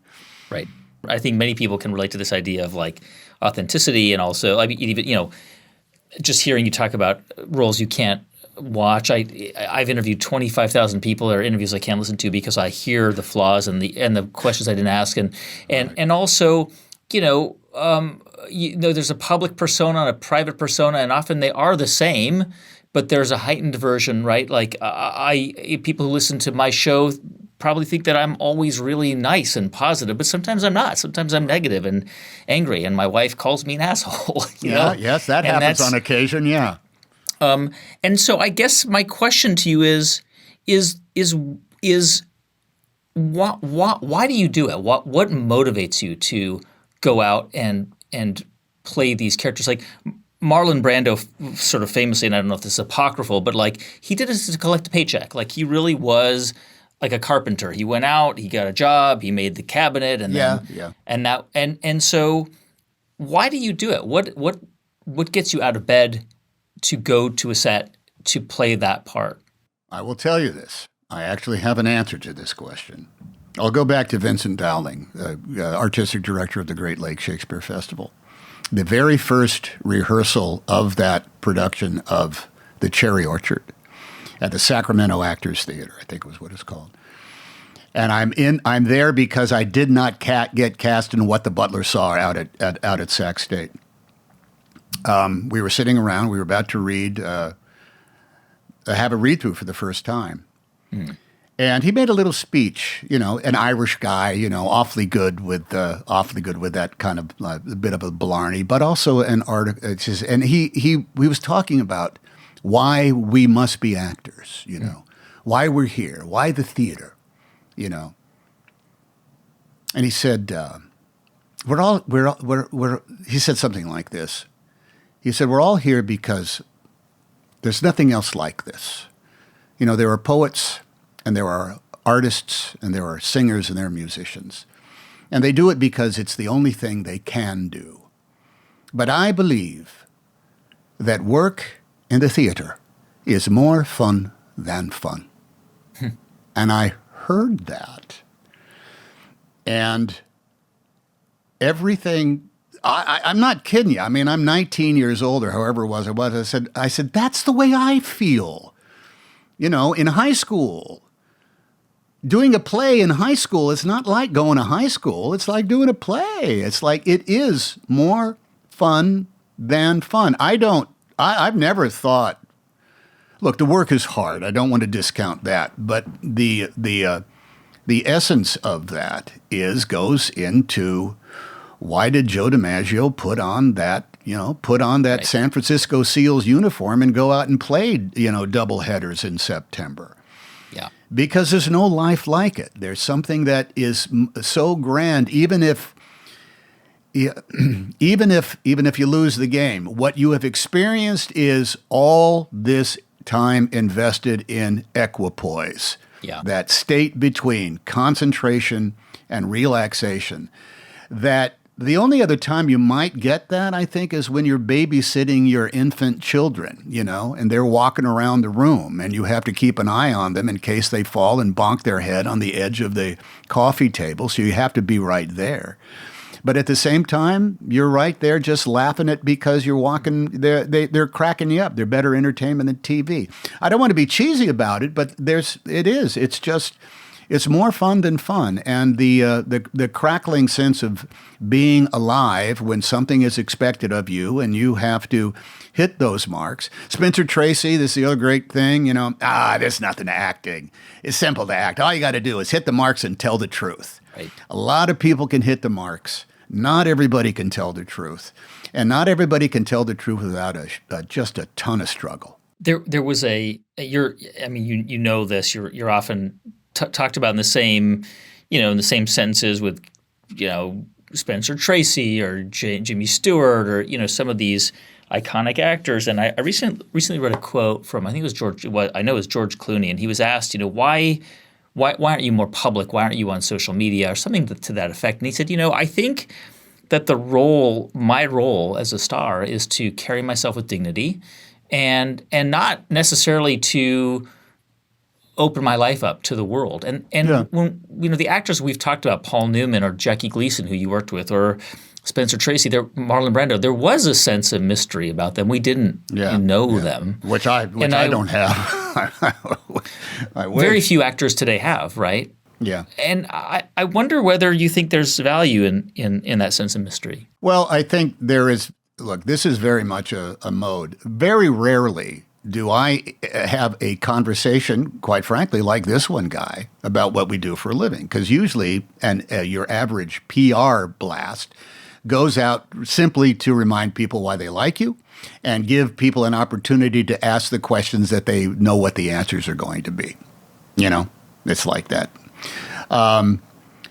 Right. I think many people can relate to this idea of like authenticity, and also, I mean, even, just hearing you talk about roles you can't watch. I've interviewed 25,000 people, or interviews I can't listen to because I hear the flaws and the questions I didn't ask, and also, there's a public persona and a private persona, and often they are the same, but there's a heightened version, right? Like people who listen to my show probably think that I'm always really nice and positive, but sometimes I'm not. Sometimes I'm negative and angry, and my wife calls me an asshole. Yes, that happens on occasion. Yeah. And so I guess my question to you is why do you do it? What motivates you to go out and play these characters? Like Marlon Brando sort of famously, and I don't know if this is apocryphal, but like he did this to collect a paycheck. Like he really was like a carpenter. He went out, he got a job, he made the cabinet, and so why do you do it? What gets you out of bed to go to a set to play that part? I will tell you this. I actually have an answer to this question. I'll go back to Vincent Dowling, artistic director of the Great Lakes Shakespeare Festival. The very first rehearsal of that production of The Cherry Orchard at the Sacramento Actors Theater, I think was what it's called. And I'm there because I did not get cast in What the Butler Saw out at Sac State. We were sitting around. We were about to have a read-through for the first time. And he made a little speech, an Irish guy, awfully good with that kind of a bit of a blarney, but also an artist. And he was talking about why we must be actors, why we're here, why the theater, And he said, he said something like this. He said, we're all here because there's nothing else like this. There are poets, and there are artists, and there are singers, and there are musicians. And they do it because it's the only thing they can do. But I believe that work in the theater is more fun than fun. And I heard that. And everything, I'm not kidding you. I mean, I'm 19 years old or however it was. I said, that's the way I feel. You know, in high school, doing a play in high school, it's not like going to high school. It's like doing a play. It's like it is more fun than fun. I've never thought, look, the work is hard. I don't want to discount that. But the essence of that goes into why did Joe Dimaggio put on that right. San Francisco Seals uniform and go out and play, double headers in September? Yeah. Because there's no life like it. There's something that is so grand, even if you lose the game, what you have experienced is all this time invested in equipoise. Yeah. That state between concentration and relaxation. That the only other time you might get that, I think, is when you're babysitting your infant children, and they're walking around the room and you have to keep an eye on them in case they fall and bonk their head on the edge of the coffee table. So you have to be right there. But at the same time, you're right there just laughing at because you're walking, they're cracking you up. They're better entertainment than TV. I don't want to be cheesy about it, but it's more fun than fun. And the crackling sense of being alive when something is expected of you and you have to hit those marks. Spencer Tracy, this is the other great thing, there's nothing to acting. It's simple to act. All you got to do is hit the marks and tell the truth. Right. A lot of people can hit the marks. Not everybody can tell the truth. And not everybody can tell the truth without just a ton of struggle. There was you know this, you're often talked about in the same sentences with, Spencer Tracy or Jimmy Stewart or, some of these iconic actors. And I recently read a quote from, I think it was George Clooney, and he was asked, why aren't you more public? Why aren't you on social media or something to that effect? And he said, I think that my role as a star is to carry myself with dignity and not necessarily to open my life up to the world. And yeah. When the actors we've talked about, Paul Newman or Jackie Gleason, who you worked with, or Spencer Tracy, Marlon Brando, there was a sense of mystery about them. We didn't know them. Which I don't have. I wish. Very few actors today have, right? Yeah. And I wonder whether you think there's value in that sense of mystery. Well, I think there is. Look, this is very much a mode. Very rarely do I have a conversation, quite frankly, like this one guy, about what we do for a living. Because usually your average PR blast goes out simply to remind people why they like you and give people an opportunity to ask the questions that they know what the answers are going to be. It's like that.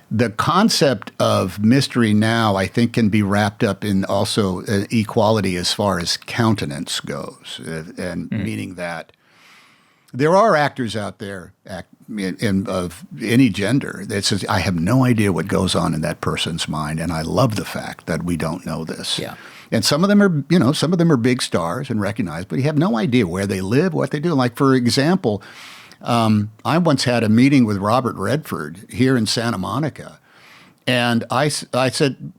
The concept of mystery now, I think, can be wrapped up in also equality as far as countenance goes, and meaning that there are actors out there of any gender that says, I have no idea what goes on in that person's mind, and I love the fact that we don't know this. Yeah. And some of them are big stars and recognized, but you have no idea where they live, what they do. Like, for example, I once had a meeting with Robert Redford here in Santa Monica, and I said,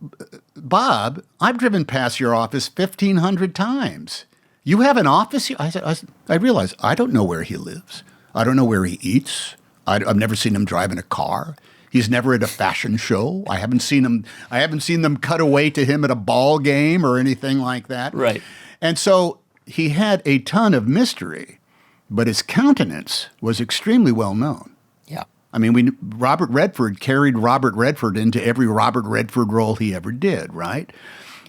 Bob, I've driven past your office 1,500 times. You have an office here? I realized I don't know where he lives. I don't know where he eats. I've never seen him drive in a car. He's never at a fashion show. I haven't seen them cut away to him at a ball game or anything like that. Right. And so he had a ton of mystery, but his countenance was extremely well known. Yeah. I mean, Robert Redford carried Robert Redford into every Robert Redford role he ever did, right?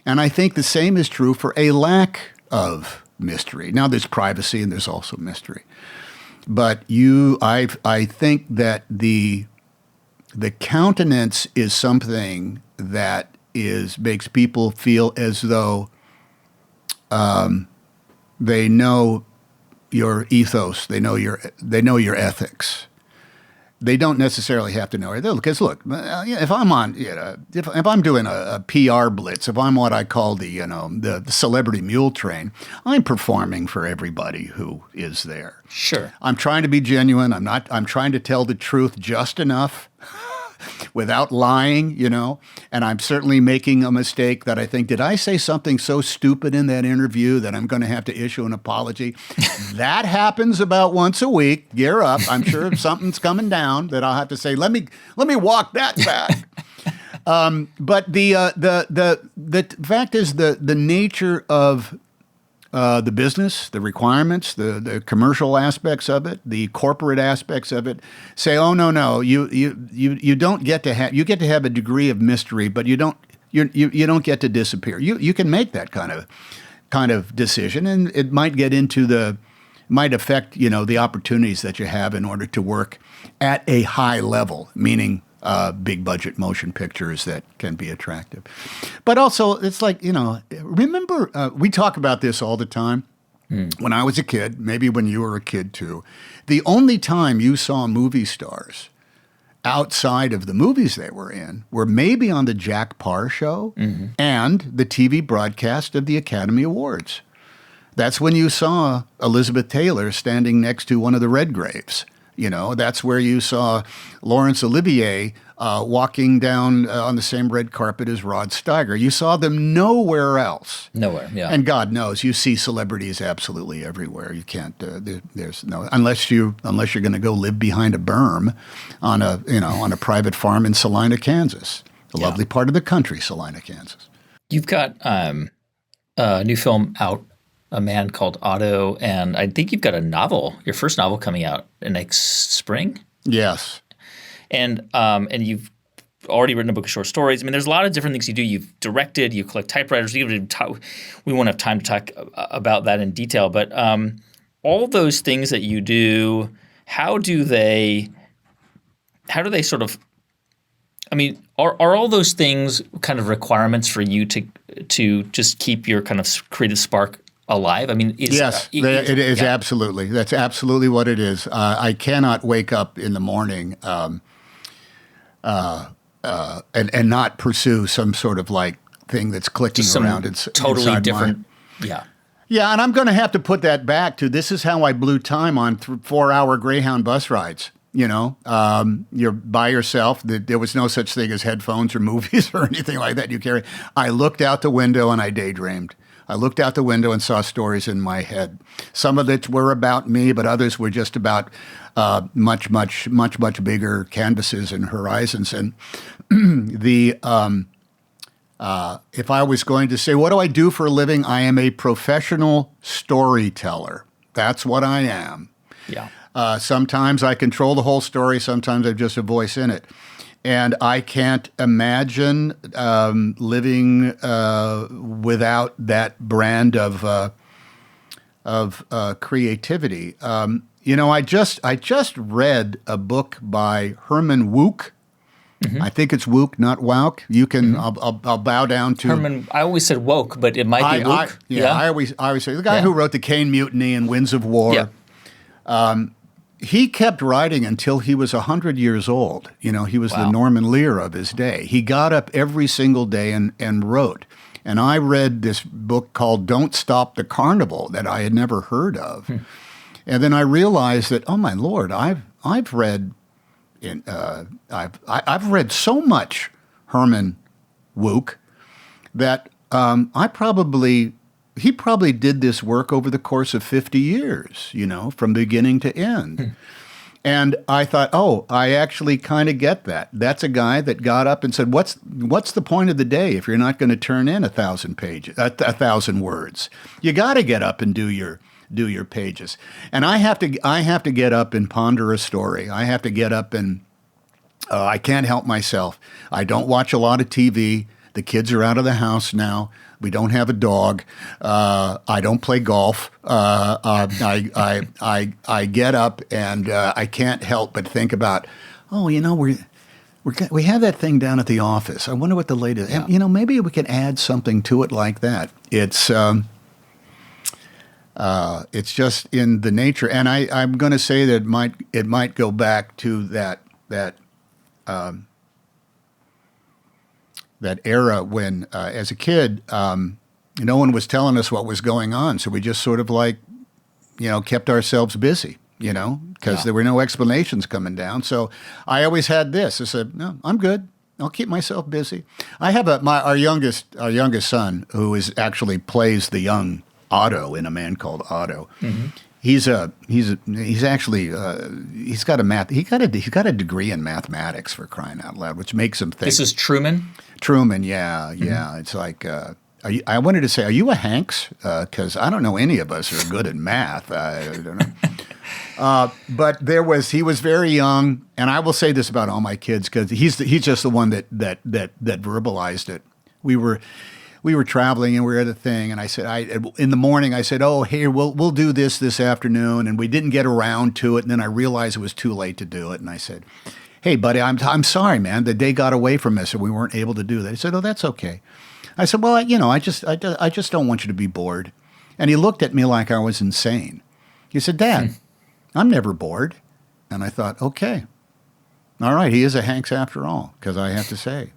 And I think the same is true for a lack of mystery. Now, there's privacy and there's also mystery. But I think that the countenance is something that makes people feel as though they know your ethos, they know your ethics, They don't necessarily have to know it. Because look, if I'm on, if I'm doing a PR blitz, if I'm what I call the celebrity mule train, I'm performing for everybody who is there. Sure. I'm trying to be genuine. I'm trying to tell the truth just enough without lying, and I'm certainly making a mistake that I think, did I say something so stupid in that interview that I'm going to have to issue an apology? That happens about once a week. Gear up. I'm sure something's coming down that I'll have to say, let me walk that back. But the fact is the nature of the business, the requirements, the commercial aspects of it, the corporate aspects of it, say, oh no, you don't get to have, you get to have a degree of mystery, but you don't get to disappear. You can make that kind of decision, and it might might affect the opportunities that you have in order to work at a high level, meaning big budget motion pictures that can be attractive. But also, it's like, remember, we talk about this all the time. When I was a kid, maybe when you were a kid too, the only time you saw movie stars outside of the movies they were in were maybe on the Jack Paar show and the TV broadcast of the Academy Awards. That's when you saw Elizabeth Taylor standing next to one of the Redgraves. That's where you saw Laurence Olivier walking down on the same red carpet as Rod Steiger. You saw them nowhere else. Nowhere, yeah. And God knows, you see celebrities absolutely everywhere. You can't. There's no unless you're going to go live behind a berm on a private farm in Salina, Kansas, a lovely part of the country, Salina, Kansas. You've got a new film out. A Man Called Otto, and I think you've got a novel, your first novel coming out next spring. Yes. And you've already written a book of short stories. I mean, there's a lot of different things you do. You've directed, you collect typewriters. We won't have time to talk about that in detail, but all those things that you do, how do they sort of, I mean, are all those things kind of requirements for you to just keep your kind of creative spark alive? I mean, yes, it is absolutely. That's absolutely what it is. I cannot wake up in the morning and not pursue some sort of like thing that's clicking around. It's totally different. Yeah, and I'm going to have to put that back to this is how I blew time on 4-hour Greyhound bus rides. You're by yourself. There was no such thing as headphones or movies or anything like that you carry. I looked out the window and I daydreamed. I looked out the window and saw stories in my head. Some of which were about me, but others were just about much bigger canvases and horizons. And if I was going to say, what do I do for a living? I am a professional storyteller. That's what I am. Yeah. Sometimes I control the whole story. Sometimes I'm just a voice in it. And I can't imagine living without that brand of creativity. I just read a book by Herman Wouk. Mm-hmm. I think it's Wouk, not Wouk. You can. Mm-hmm. I'll bow down to Herman. I always said woke, but it might be Wouk. I always say the guy who wrote the Caine Mutiny and Winds of War. Yeah. He kept writing until he was 100 years old. He was the Norman Lear of his day. He got up every single day and wrote. And I read this book called Don't Stop the Carnival that I had never heard of. And then I realized that, oh my Lord, I've read so much Herman Wouk that he probably did this work over the course of 50 years, from beginning to end. And I thought, I actually kind of get that. That's a guy that got up and said, what's the point of the day if you're not going to turn in 1,000 words? You got to get up and do your pages. And I have to get up and ponder a story. I have to get up and I can't help myself. I don't watch a lot of TV. The kids are out of the house now. We don't have a dog. I don't play golf. I get up and I can't help but think about, we have that thing down at the office. I wonder what the latest. Yeah. Maybe we could add something to it like that. It's just in the nature, and I'm going to say that it might go back to that that that era when, as a kid, no one was telling us what was going on, so we just sort of like, kept ourselves busy, because there were no explanations coming down. So I always had this. I said, no, I'm good. I'll keep myself busy. I have our youngest son, who actually plays the young Otto in A Man Called Otto. Mm-hmm. He's got a degree in mathematics, for crying out loud, which makes him think. This is Truman? Truman, yeah. It's like, I wanted to say, are you a Hanks? Because I don't know any of us are good at math. I don't know. But he was very young, and I will say this about all my kids, because he's just the one that verbalized it. We were traveling and we were at a thing, and I said, in the morning, I said, oh, hey, we'll do this afternoon, and we didn't get around to it, and then I realized it was too late to do it, and I said, hey, buddy, I'm sorry, man, the day got away from us and we weren't able to do that. He said, oh, that's okay. I said, well, I just don't want you to be bored. And he looked at me like I was insane. He said, Dad, I'm never bored. And I thought, okay, all right, he is a Hanks after all, because I have to say,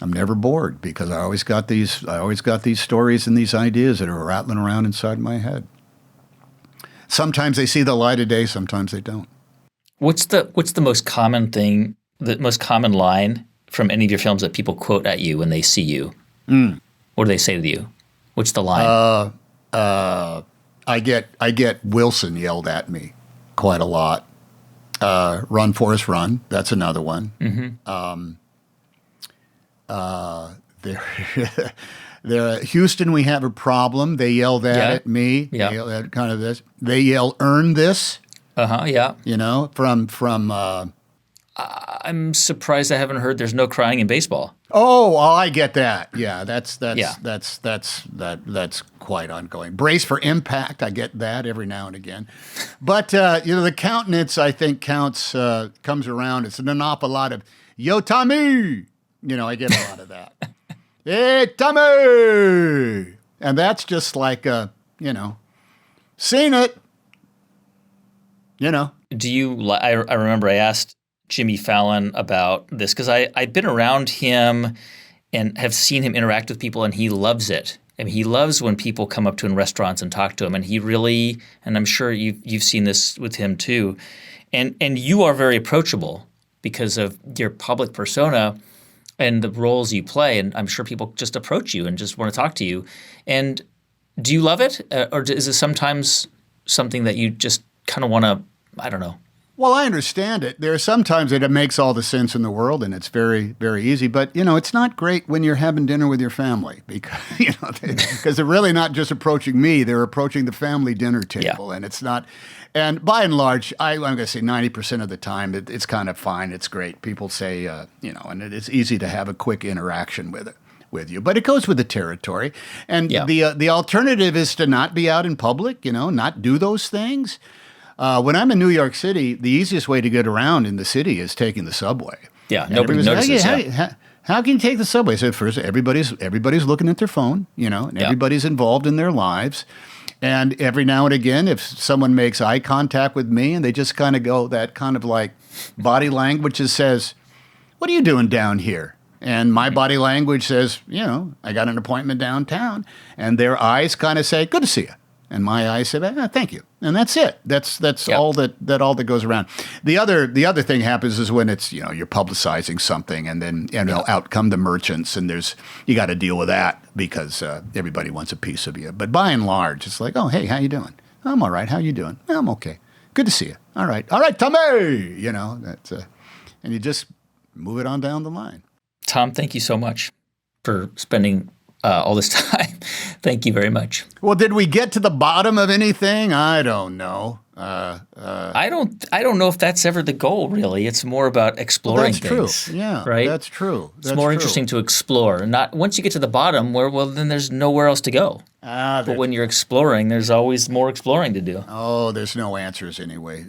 I'm never bored, because I always got these stories and these ideas that are rattling around inside my head. Sometimes they see the light of day, sometimes they don't. What's the most common thing, the most common line from any of your films that people quote at you when they see you? What do they say to you? What's the line? I get Wilson yelled at me quite a lot. Run, Forrest, run. That's another one. Mm-hmm. There, Houston, we have a problem. They yell that at me. Yeah. They yell at kind of this. They yell, earn this. Yeah. From. I'm surprised I haven't heard "There's no crying in baseball." Oh, well, I get that. Yeah, that's quite ongoing. Brace for impact. I get that every now and again. But the countenance, I think, comes around. It's an awful lot of "Yo, Tommy." I get a lot of that. Hey, Tommy, and that's just like seen it. Do you? I remember I asked Jimmy Fallon about this, because I've been around him and have seen him interact with people, and he loves it. I mean, he loves when people come up to him in restaurants and talk to him, and he really, and I'm sure you've seen this with him too, and you are very approachable because of your public persona and the roles you play, and I'm sure people just approach you and just want to talk to you. And do you love it, or is it sometimes something that you just kind of want to, I don't know? Well, I understand it. There are some times that it makes all the sense in the world, and it's very, very easy. But, it's not great when you're having dinner with your family, because they're really not just approaching me. They're approaching the family dinner table, and it's not. And by and large, I'm going to say 90% of the time, it's kind of fine. It's great. People say, and it's easy to have a quick interaction with you. But it goes with the territory. And the alternative is to not be out in public, not do those things. When I'm in New York City, the easiest way to get around in the city is taking the subway. Yeah, nobody notices. How can you take the subway? So first, everybody's looking at their phone, and everybody's involved in their lives. And every now and again, if someone makes eye contact with me and they just kind of go that kind of like body language that says, "What are you doing down here?" And my body language says, "I got an appointment downtown." And their eyes kind of say, "Good to see you." And my eyes say, "Thank you," and that's it. That's all that goes around. The other thing happens is when it's you're publicizing something, and then out come the merchants, and you got to deal with that because everybody wants a piece of you. But by and large, it's like, "Oh, hey, how you doing?" "I'm all right. How you doing?" "I'm okay. Good to see you." All right, Tommy. That's and you just move it on down the line. Tom, thank you so much for spending all this time. Thank you very much. Well, did we get to the bottom of anything? I don't know. I don't know if that's ever the goal, really. It's more about exploring things. True. Yeah, right? That's true. It's more interesting to explore. Not once you get to the bottom, then there's nowhere else to go. But when you're exploring, there's always more exploring to do. Oh, there's no answers anyway.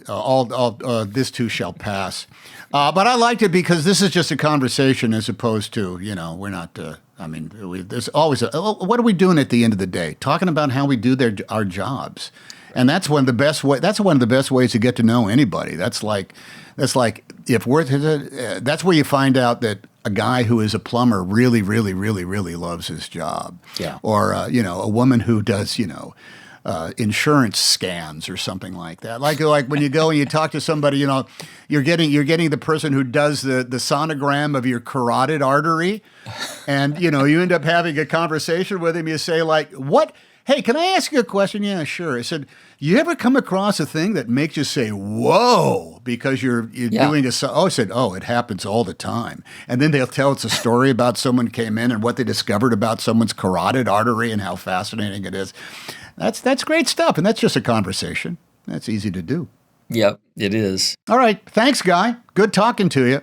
This too shall pass. But I liked it because this is just a conversation as opposed to, we're not. There's always what are we doing at the end of the day? Talking about how we do our jobs. And that's one of the best that's one of the best ways to get to know anybody. That's like if that's where you find out that a guy who is a plumber really, really, really, really loves his job. Yeah. Or a woman who does insurance scans or something like that. Like when you go and you talk to somebody, you're getting the person who does the sonogram of your carotid artery, and you end up having a conversation with him. You say like, "What? Hey, can I ask you a question?" "Yeah, sure." I said, "You ever come across a thing that makes you say whoa because you're doing a?" I said, "Oh, it happens all the time." And then they'll tell us a story about someone came in and what they discovered about someone's carotid artery and how fascinating it is. That's great stuff, and that's just a conversation. That's easy to do. Yep, it is. All right. Thanks, Guy. Good talking to you.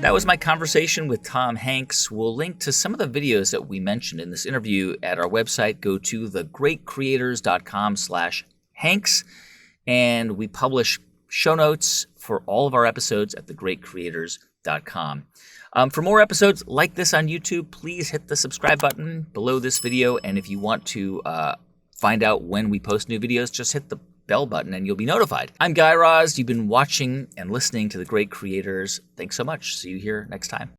That was my conversation with Tom Hanks. We'll link to some of the videos that we mentioned in this interview at our website. Go to thegreatcreators.com/Hanks, and we publish show notes for all of our episodes at thegreatcreators.com. For more episodes like this on YouTube, please hit the subscribe button below this video. And if you want to find out when we post new videos, just hit the bell button and you'll be notified. I'm Guy Raz. You've been watching and listening to The Great Creators. Thanks so much. See you here next time.